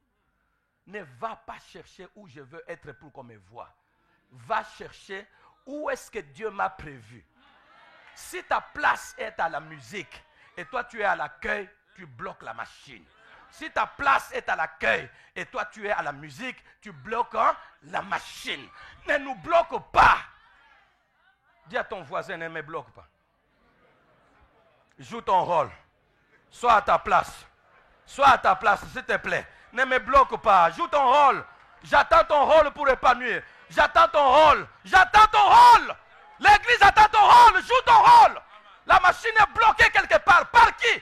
Ne va pas chercher où je veux être pour qu'on me voie. Va chercher où est-ce que Dieu m'a prévu. Si ta place est à la musique et toi tu es à l'accueil, tu bloques la machine. Si ta place est à l'accueil et toi tu es à la musique, tu bloques la machine. Ne nous bloque pas. Dis à ton voisin, ne me bloque pas. Joue ton rôle. Sois à ta place. Sois à ta place, s'il te plaît. Ne me bloque pas. Joue ton rôle. J'attends ton rôle pour épanouir. J'attends ton rôle. J'attends ton rôle. L'église attend ton rôle. Joue ton rôle. La machine est bloquée quelque part. Par qui?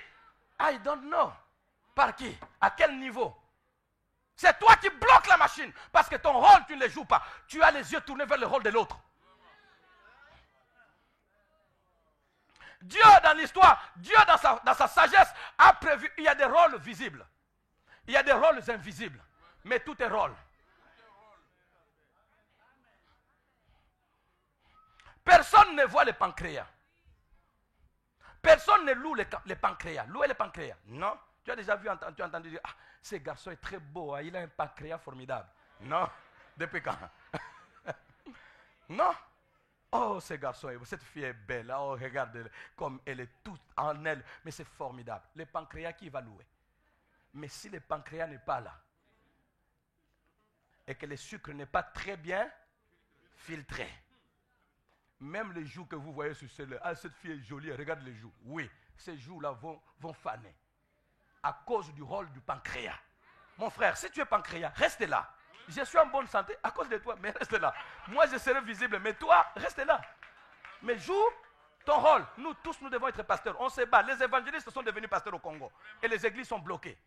I don't know. Par qui? À quel niveau? C'est toi qui bloques la machine. Parce que ton rôle, tu ne le joues pas. Tu as les yeux tournés vers le rôle de l'autre. Dieu dans l'histoire, Dieu dans sa sagesse a prévu, il y a des rôles visibles. Il y a des rôles invisibles. Mais tout est rôle. Personne ne voit le pancréas. Personne ne loue le pancréas. Louer le pancréas. Non. Tu as déjà vu, tu as entendu dire, ah, ce garçon est très beau, hein, il a un pancréas formidable. Non. Depuis quand? Non. Oh, ce garçon, cette fille est belle. Oh, regarde comme elle est toute en elle. Mais c'est formidable. Le pancréas, qui va louer? Mais si le pancréas n'est pas là, et que le sucre n'est pas très bien filtré, même les joues que vous voyez sur celle-là, ah, cette fille est jolie, regarde les joues. Oui, ces joues-là vont faner à cause du rôle du pancréas. Mon frère, si tu es pancréas, reste là. Je suis en bonne santé à cause de toi, mais reste là. Moi, je serai visible, mais toi, reste là. Mais joue ton rôle. Nous tous, nous devons être pasteurs. On se bat. Les évangélistes sont devenus pasteurs au Congo. Et les églises sont bloquées.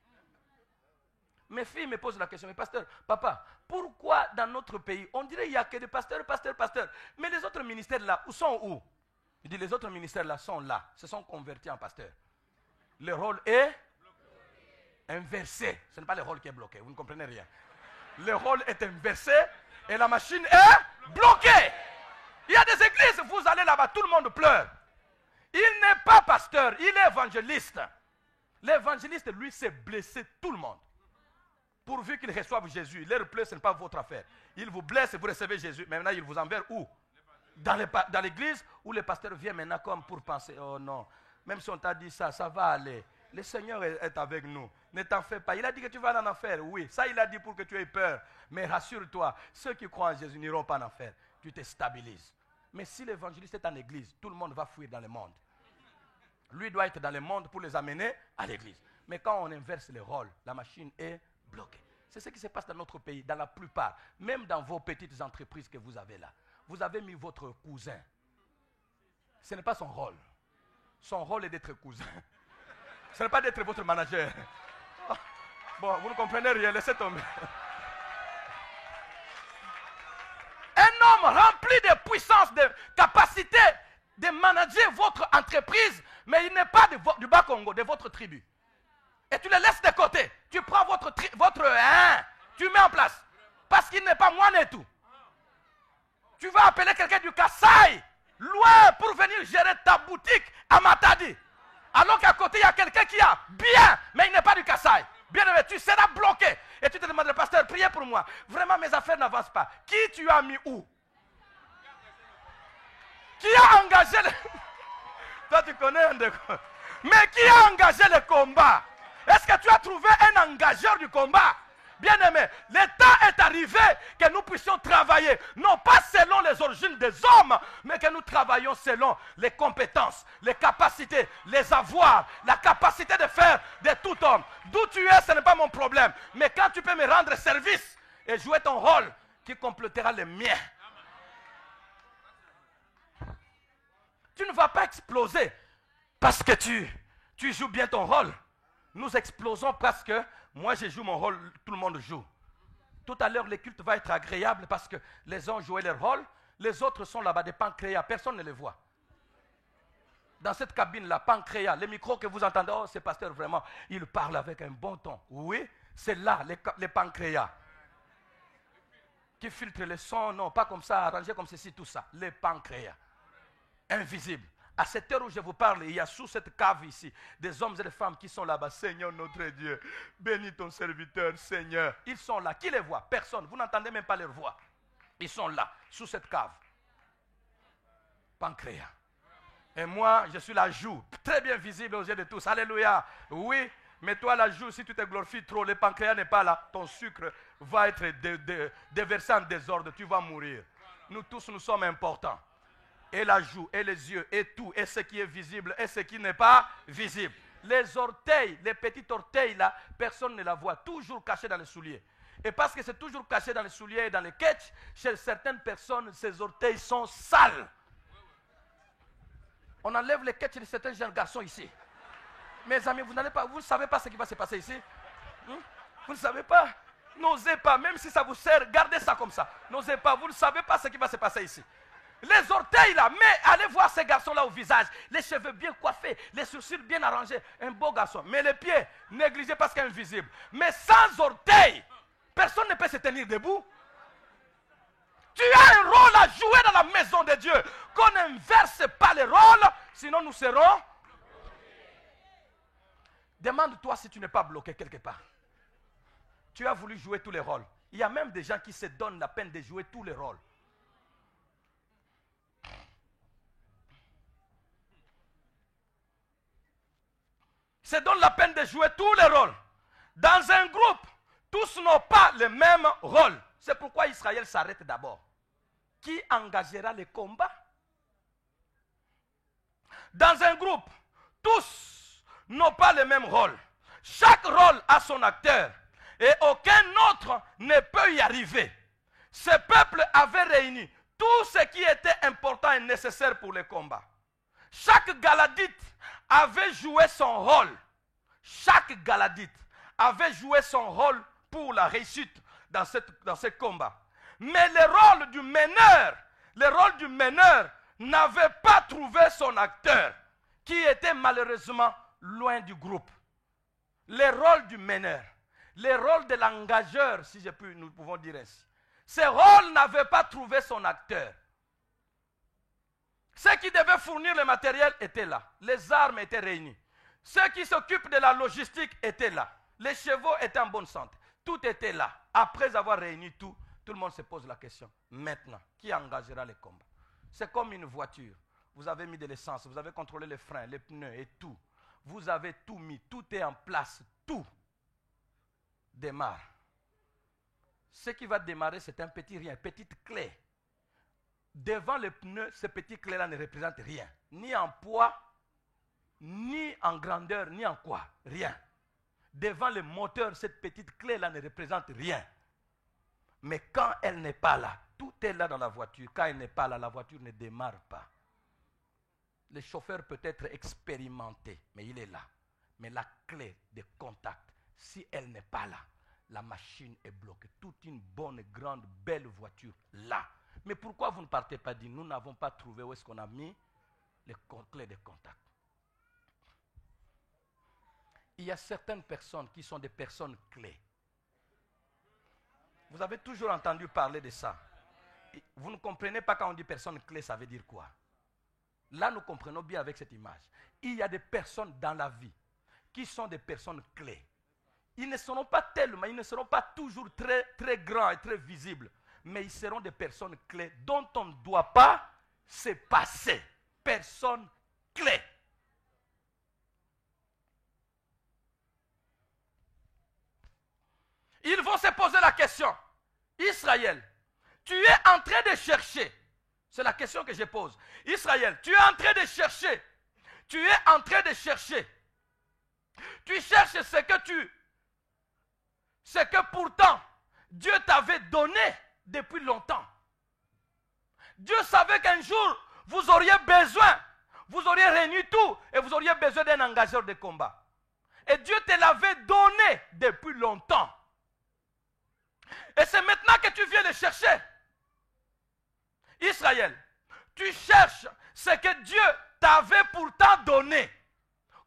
Mes filles me posent la question, mais pasteur, papa, pourquoi dans notre pays, on dirait qu'il n'y a que des pasteurs, pasteurs. Mais les autres ministères là, où sont où? Il dit, les autres ministères là sont là, se sont convertis en pasteurs. Le rôle est inversé. Ce n'est pas le rôle qui est bloqué, vous ne comprenez rien. Le rôle est inversé et la machine est bloquée. Il y a des églises, vous allez là-bas, tout le monde pleure. Il n'est pas pasteur, il est évangéliste. L'évangéliste, lui, s'est blessé tout le monde. Pourvu qu'il reçoive Jésus. Leur pleurs, ce n'est pas votre affaire. Il vous blesse et vous recevez Jésus. Mais maintenant, il vous enverra où? Dans l'église où le pasteur vient maintenant comme pour penser, oh non, même si on t'a dit ça, ça va aller. Le Seigneur est avec nous. Ne t'en fais pas. Il a dit que tu vas en enfer. Oui, ça il a dit pour que tu aies peur. Mais rassure-toi, ceux qui croient en Jésus n'iront pas en enfer. Tu te stabilises. Mais si l'évangéliste est en église, tout le monde va fuir dans le monde. Lui doit être dans le monde pour les amener à l'église. Mais quand on inverse les rôles, la machine est bloquée. C'est ce qui se passe dans notre pays, dans la plupart. Même dans vos petites entreprises que vous avez là. Vous avez mis votre cousin. Ce n'est pas son rôle. Son rôle est d'être cousin. Ce n'est pas d'être votre manager. Bon, vous ne comprenez rien, laissez tomber. Un homme rempli de puissance, de capacité de manager votre entreprise, mais il n'est pas du Bas-Congo, de votre tribu. Et tu le laisses de côté. Tu prends tu mets en place. Parce qu'il n'est pas moine et tout. Tu vas appeler quelqu'un du Kassai, loin, pour venir gérer ta boutique à Matadi. Alors qu'à côté, il y a quelqu'un qui a bien, mais il n'est pas du Kassai. Bien aimé, tu seras bloqué. Et tu te demandes, pasteur, priez pour moi. Vraiment, mes affaires n'avancent pas. Qui tu as mis où? Qui a engagé le... Toi, tu connais un de... Mais qui a engagé le combat? Est-ce que tu as trouvé un engageur du combat? Bien aimé, le temps est arrivé que nous puissions travailler, non pas selon les origines des hommes, mais que nous travaillions selon les compétences, les capacités, les avoirs, la capacité de faire de tout homme. D'où tu es, ce n'est pas mon problème. Mais quand tu peux me rendre service et jouer ton rôle, qui complétera le mien. Tu ne vas pas exploser parce que tu joues bien ton rôle. Nous explosons parce que moi je joue mon rôle, tout le monde joue. Tout à l'heure, le culte va être agréable parce que les uns ont joué leur rôle, les autres sont là-bas, des pancréas, personne ne les voit. Dans cette cabine-là, pancréas, les micros que vous entendez, oh, ce pasteur vraiment, il parle avec un bon ton. Oui, c'est là, les pancréas. Qui filtrent le son, non, pas comme ça, arrangé comme ceci, tout ça. Les pancréas. Invisibles. À cette heure où je vous parle, il y a sous cette cave ici des hommes et des femmes qui sont là-bas. Seigneur notre Dieu, bénis ton serviteur, Seigneur. Ils sont là. Qui les voit? Personne. Vous n'entendez même pas leur voix. Ils sont là, sous cette cave. Pancréas. Et moi, je suis la joue, très bien visible aux yeux de tous. Alléluia. Oui, mais toi, la joue, si tu te glorifies trop, le pancréas n'est pas là. Ton sucre va être déversé en désordre. Tu vas mourir. Nous tous, nous sommes importants. Et la joue, et les yeux, et tout, et ce qui est visible, et ce qui n'est pas visible. Les orteils, les petits orteils là, personne ne la voit, toujours cachés dans les souliers. Et parce que c'est toujours caché dans les souliers et dans les ketchs, chez certaines personnes, ces orteils sont sales. On enlève les ketchs de certains jeunes garçons ici. Mes amis, vous ne savez pas ce qui va se passer ici. Vous ne savez pas. N'osez pas, même si ça vous sert, gardez ça comme ça. N'osez pas, vous ne savez pas ce qui va se passer ici. Les orteils là, mais allez voir ces garçons-là au visage. Les cheveux bien coiffés, les sourcils bien arrangés. Un beau garçon. Mais les pieds négligés parce qu'invisibles. Mais sans orteils, personne ne peut se tenir debout. Tu as un rôle à jouer dans la maison de Dieu. Qu'on n'inverse pas les rôles, sinon nous serons. Demande-toi si tu n'es pas bloqué quelque part. Tu as voulu jouer tous les rôles. Il y a même des gens qui se donnent la peine de jouer tous les rôles. Se donnent la peine de jouer tous les rôles. Dans un groupe, tous n'ont pas le même rôle. C'est pourquoi Israël s'arrête d'abord. Qui engagera les combats? Dans un groupe, tous n'ont pas le même rôle. Chaque rôle a son acteur et aucun autre ne peut y arriver. Ce peuple avait réuni tout ce qui était important et nécessaire pour le combat. Chaque Galadite avait joué son rôle. Chaque Galadite avait joué son rôle pour la réussite dans ce combat. Mais le rôle du meneur n'avait pas trouvé son acteur, qui était malheureusement loin du groupe. Le rôle du meneur, le rôle de l'engageur, si nous pouvons dire ainsi. Ce rôle n'avait pas trouvé son acteur. Ceux qui devaient fournir le matériel étaient là. Les armes étaient réunies. Ceux qui s'occupent de la logistique étaient là. Les chevaux étaient en bonne santé. Tout était là. Après avoir réuni tout, tout le monde se pose la question. Maintenant, qui engagera les combats? C'est comme une voiture. Vous avez mis de l'essence, vous avez contrôlé les freins, les pneus et tout. Vous avez tout mis, tout est en place, tout démarre. Ce qui va démarrer, c'est un petit rien, une petite clé. Devant les pneus, ces petites clés-là ne représentent rien. Ni en poids, ni en grandeur, ni en quoi. Rien. Devant le moteur, cette petite clé-là ne représente rien. Mais quand elle n'est pas là, tout est là dans la voiture. Quand elle n'est pas là, la voiture ne démarre pas. Le chauffeur peut être expérimenté, mais il est là. Mais la clé de contact, si elle n'est pas là, la machine est bloquée. Toute une bonne, grande, belle voiture là. Mais pourquoi vous ne partez pas dire, nous n'avons pas trouvé où est-ce qu'on a mis les clés de contact? Il y a certaines personnes qui sont des personnes clés. Vous avez toujours entendu parler de ça. Vous ne comprenez pas quand on dit personne clé, ça veut dire quoi? Là, nous comprenons bien avec cette image. Il y a des personnes dans la vie qui sont des personnes clés. Ils ne seront pas tellement, ils ne seront pas toujours très, très grands et très visibles, mais ils seront des personnes clés dont on ne doit pas se passer. Personnes clés. Ils vont se poser la question. Israël, tu es en train de chercher. C'est la question que je pose. Israël, tu es en train de chercher. Tu es en train de chercher. Tu cherches ce que pourtant Dieu t'avait donné depuis longtemps. Dieu savait qu'un jour, vous auriez besoin, vous auriez réuni tout et vous auriez besoin d'un engageur de combat. Et Dieu te l'avait donné depuis longtemps. Et c'est maintenant que tu viens le chercher. Israël, tu cherches ce que Dieu t'avait pourtant donné.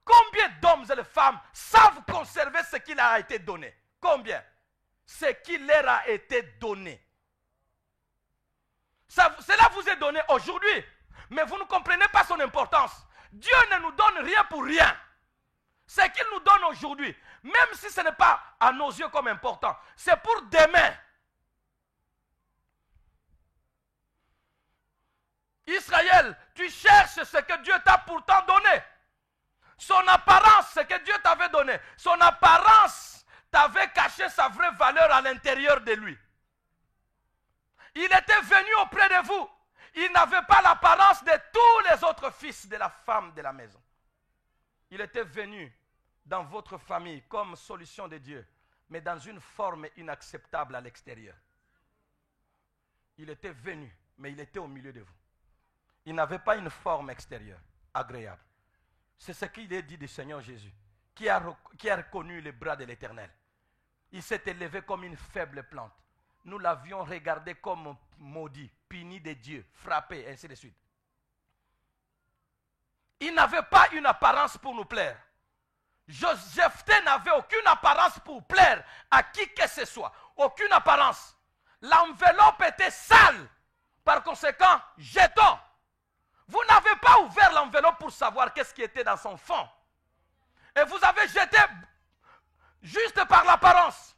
Combien d'hommes et de femmes savent conserver ce qui leur a été donné? Combien? Ce qui leur a été donné. Cela vous est donné aujourd'hui, mais vous ne comprenez pas son importance. Dieu ne nous donne rien pour rien. Ce qu'il nous donne aujourd'hui, même si ce n'est pas à nos yeux comme important, c'est pour demain. Israël, tu cherches ce que Dieu t'a pourtant donné. Son apparence, ce que Dieu t'avait donné. Son apparence t'avait caché sa vraie valeur à l'intérieur de lui. Il était venu auprès de vous. Il n'avait pas l'apparence de tous les autres fils de la femme de la maison. Il était venu dans votre famille comme solution de Dieu, mais dans une forme inacceptable à l'extérieur. Il était venu, mais il était au milieu de vous. Il n'avait pas une forme extérieure agréable. C'est ce qu'il est dit du Seigneur Jésus, qui a reconnu les bras de l'Éternel. Il s'est élevé comme une faible plante. Nous l'avions regardé comme maudit, puni de Dieu, frappé, ainsi de suite. Il n'avait pas une apparence pour nous plaire. Jephthé n'avait aucune apparence pour plaire à qui que ce soit. Aucune apparence. L'enveloppe était sale. Par conséquent, jetons. Vous n'avez pas ouvert l'enveloppe pour savoir qu'est-ce qui était dans son fond. Et vous avez jeté juste par l'apparence.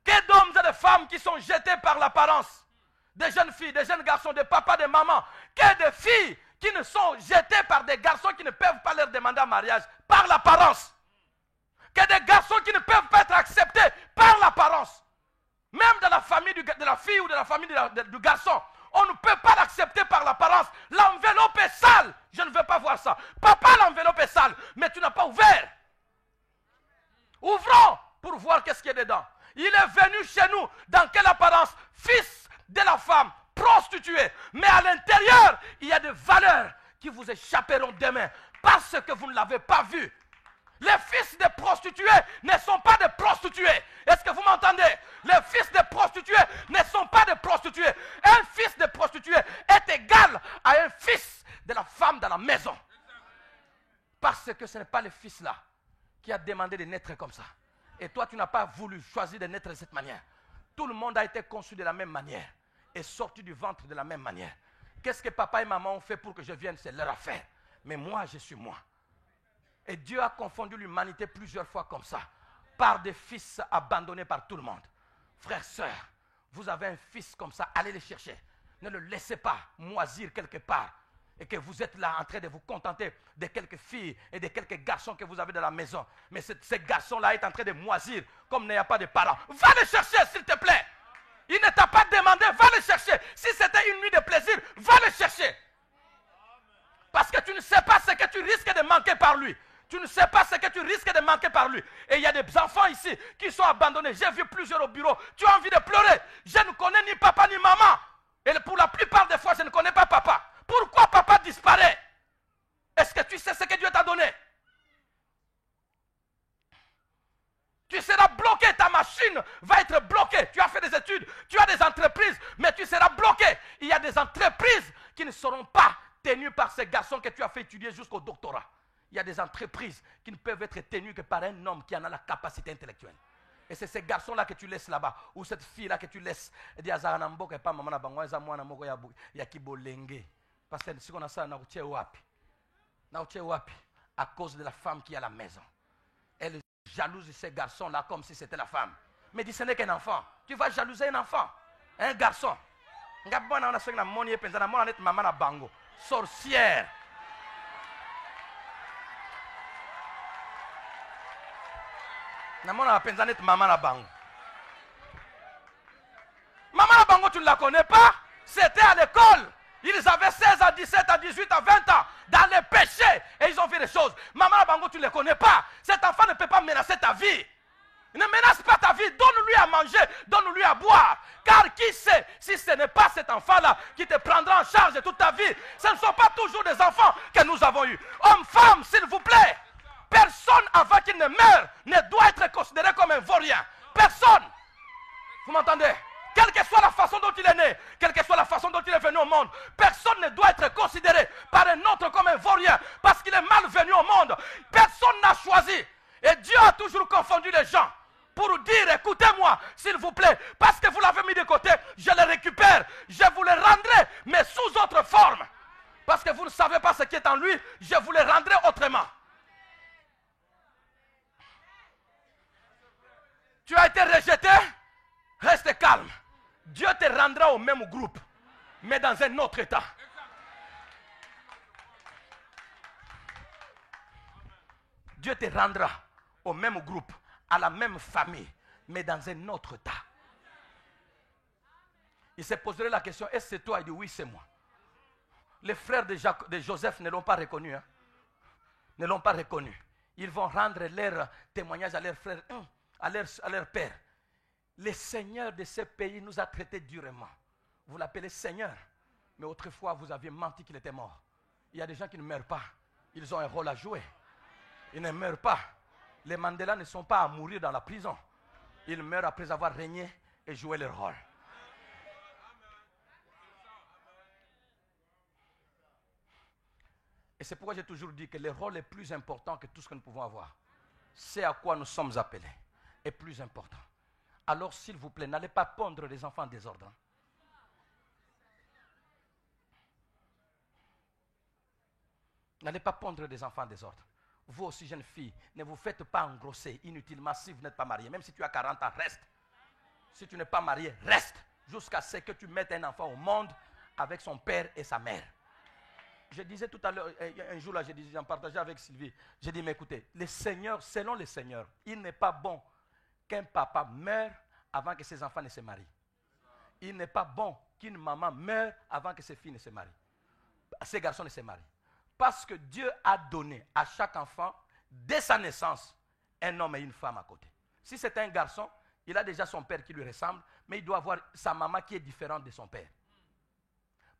Que d'hommes et de femmes qui sont jetés par l'apparence. Des jeunes filles, des jeunes garçons, des papas, des mamans. Que de filles qui ne sont jetées par des garçons qui ne peuvent pas leur demander en mariage par l'apparence. Que des garçons qui ne peuvent pas être acceptés par l'apparence. Même dans la famille de la fille ou de la famille du garçon, on ne peut pas l'accepter par l'apparence. L'enveloppe est sale. Je ne veux pas voir ça. Papa, l'enveloppe est sale, mais tu n'as pas ouvert. Ouvrons pour voir qu'est-ce qu'il y a dedans. Il est venu chez nous, dans quelle apparence? Fils de la femme, prostituée. Mais à l'intérieur, il y a des valeurs qui vous échapperont demain parce que vous ne l'avez pas vu. Les fils des prostituées ne sont pas des prostituées. Est-ce que vous m'entendez? Les fils des prostituées ne sont pas des prostituées. Un fils de prostituée est égal à un fils de la femme dans la maison. Parce que ce n'est pas le fils là qui a demandé de naître comme ça. Et toi, tu n'as pas voulu choisir de naître de cette manière. Tout le monde a été conçu de la même manière et sorti du ventre de la même manière. Qu'est-ce que papa et maman ont fait pour que je vienne? C'est leur affaire. Mais moi, je suis moi. Et Dieu a confondu l'humanité plusieurs fois comme ça, par des fils abandonnés par tout le monde. Frères, sœurs, vous avez un fils comme ça, allez le chercher. Ne le laissez pas moisir quelque part. Et que vous êtes là en train de vous contenter de quelques filles et de quelques garçons que vous avez dans la maison. Mais ce garçon-là est en train de moisir comme il n'y a pas de parents. Va le chercher, s'il te plaît. Il ne t'a pas demandé, va le chercher. Si c'était une nuit de plaisir, va le chercher. Parce que tu ne sais pas ce que tu risques de manquer par lui. Tu ne sais pas ce que tu risques de manquer par lui. Et il y a des enfants ici qui sont abandonnés. J'ai vu plusieurs au bureau. Tu as envie de pleurer. Je ne connais ni papa ni maman. Et pour la plupart des fois, je ne connais pas papa. Pourquoi papa disparaît? Est-ce que tu sais ce que Dieu t'a donné? Tu seras bloqué, ta machine va être bloquée. Tu as fait des études, tu as des entreprises, mais tu seras bloqué. Il y a des entreprises qui ne seront pas tenues par ces garçons que tu as fait étudier jusqu'au doctorat. Il y a des entreprises qui ne peuvent être tenues que par un homme qui en a la capacité intellectuelle. Et c'est ces garçons-là que tu laisses là-bas, ou cette fille-là que tu laisses. Parce que si on a ça, à cause de la femme qui est à la maison. Elle jalouse ces garçons-là comme si c'était la femme. Mais dis, ce n'est qu'un enfant. Tu vas jalouser un enfant, un garçon. Sorcière. Maman Bango, tu ne la connais pas? C'était à l'école. Ils avaient 16 à 17 à 18 à 20 ans dans les péchés et ils ont fait des choses. Maman Bango, tu ne les connais pas. Cet enfant ne peut pas menacer ta vie. Ne menace pas ta vie. Donne-lui à manger, donne-lui à boire. Car qui sait si ce n'est pas cet enfant-là qui te prendra en charge toute ta vie. Ce ne sont pas toujours des enfants que nous avons eus. Hommes, femmes, s'il vous plaît. Personne avant qu'il ne meure ne doit être considéré comme un vaurien. Personne. Vous m'entendez? Quelle que soit la façon dont il est né, quelle que soit la façon dont il est venu au monde, personne ne doit être considéré par un autre comme un vaurien parce qu'il est mal venu au monde. Personne n'a choisi. Et Dieu a toujours confondu les gens pour dire, écoutez-moi, s'il vous plaît, parce que vous l'avez mis de côté, je le récupère, je vous le rendrai, mais sous autre forme. Parce que vous ne savez pas ce qui est en lui, je vous le rendrai autrement. Tu as été rejeté, reste calme. Dieu te rendra au même groupe, mais dans un autre état. Dieu te rendra au même groupe, à la même famille, mais dans un autre état. Il s'est posé la question, est-ce que c'est toi? Il dit oui, c'est moi. Les frères de Joseph ne l'ont pas reconnu. Hein? Ne l'ont pas reconnu. Ils vont rendre leur témoignage à leurs frères, à leur père. Le Seigneur de ce pays nous a traités durement. Vous l'appelez Seigneur. Mais autrefois, vous aviez menti qu'il était mort. Il y a des gens qui ne meurent pas. Ils ont un rôle à jouer. Ils ne meurent pas. Les Mandela ne sont pas à mourir dans la prison. Ils meurent après avoir régné et joué leur rôle. Et c'est pourquoi j'ai toujours dit que le rôle est plus important que tout ce que nous pouvons avoir. C'est à quoi nous sommes appelés est plus important. Alors, s'il vous plaît, n'allez pas pondre les enfants en désordre. N'allez pas pondre des enfants en désordre. Vous aussi, jeunes filles, ne vous faites pas engrosser inutilement si vous n'êtes pas mariés. Même si tu as 40 ans, reste. Si tu n'es pas marié, reste jusqu'à ce que tu mettes un enfant au monde avec son père et sa mère. Je disais tout à l'heure, un jour là, j'en partageais avec Sylvie. J'ai dit, mais écoutez, le Seigneur, selon le Seigneur, il n'est pas bon qu'un papa meure avant que ses enfants ne se marient. Il n'est pas bon qu'une maman meure avant que ses filles ne se marient. Ces garçons ne se marient. Parce que Dieu a donné à chaque enfant, dès sa naissance, un homme et une femme à côté. Si c'est un garçon, il a déjà son père qui lui ressemble, mais il doit avoir sa maman qui est différente de son père.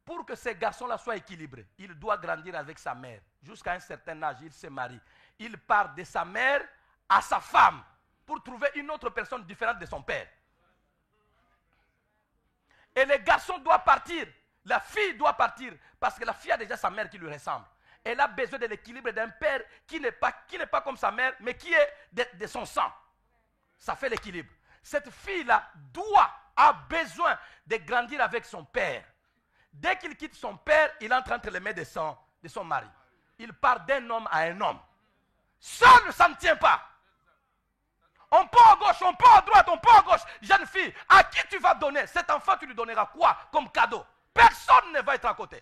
Pour que ces garçons-là soient équilibrés, il doit grandir avec sa mère. Jusqu'à un certain âge, il se marie. Il part de sa mère à sa femme pour trouver une autre personne différente de son père. Et le garçon doit partir, la fille doit partir, parce que la fille a déjà sa mère qui lui ressemble. Elle a besoin de l'équilibre d'un père qui n'est pas comme sa mère, mais qui est de son sang. Ça fait l'équilibre. Cette fille-là a besoin de grandir avec son père. Dès qu'il quitte son père, il entre entre les mains de son mari. Il part d'un homme à un homme. Seul, ça ne tient pas. On part à gauche, on part à droite, on part à gauche. Jeune fille, à qui tu vas donner? Cet enfant, tu lui donneras quoi comme cadeau? Personne ne va être à côté.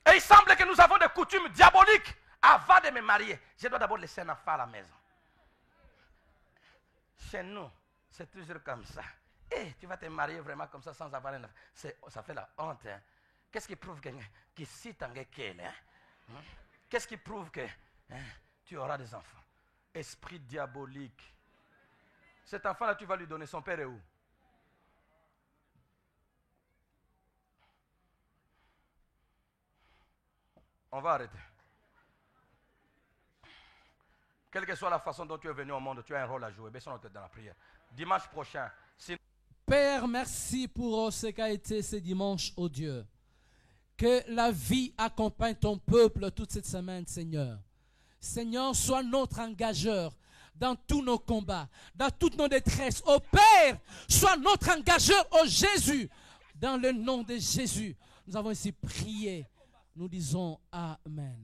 Et il semble que nous avons des coutumes diaboliques. Avant de me marier, je dois d'abord laisser un enfant à la maison. Chez nous, c'est toujours comme ça. Et tu vas te marier vraiment comme ça sans avoir un enfant. Ça fait la honte. Hein? Qu'est-ce qui prouve que si tu as qu'est-ce qui prouve que tu auras des enfants? Esprit diabolique. Cet enfant-là, tu vas lui donner, son père est où? On va arrêter. Quelle que soit la façon dont tu es venu au monde, tu as un rôle à jouer. Baissons nos têtes dans la prière. Dimanche prochain. Père, merci pour ce qu'a été ce dimanche, oh Dieu. Que la vie accompagne ton peuple toute cette semaine, Seigneur. Seigneur, sois notre engageur dans tous nos combats, dans toutes nos détresses. Oh Père, sois notre engageur, oh Jésus. Dans le nom de Jésus, nous avons ici prié. Nous disons Amen.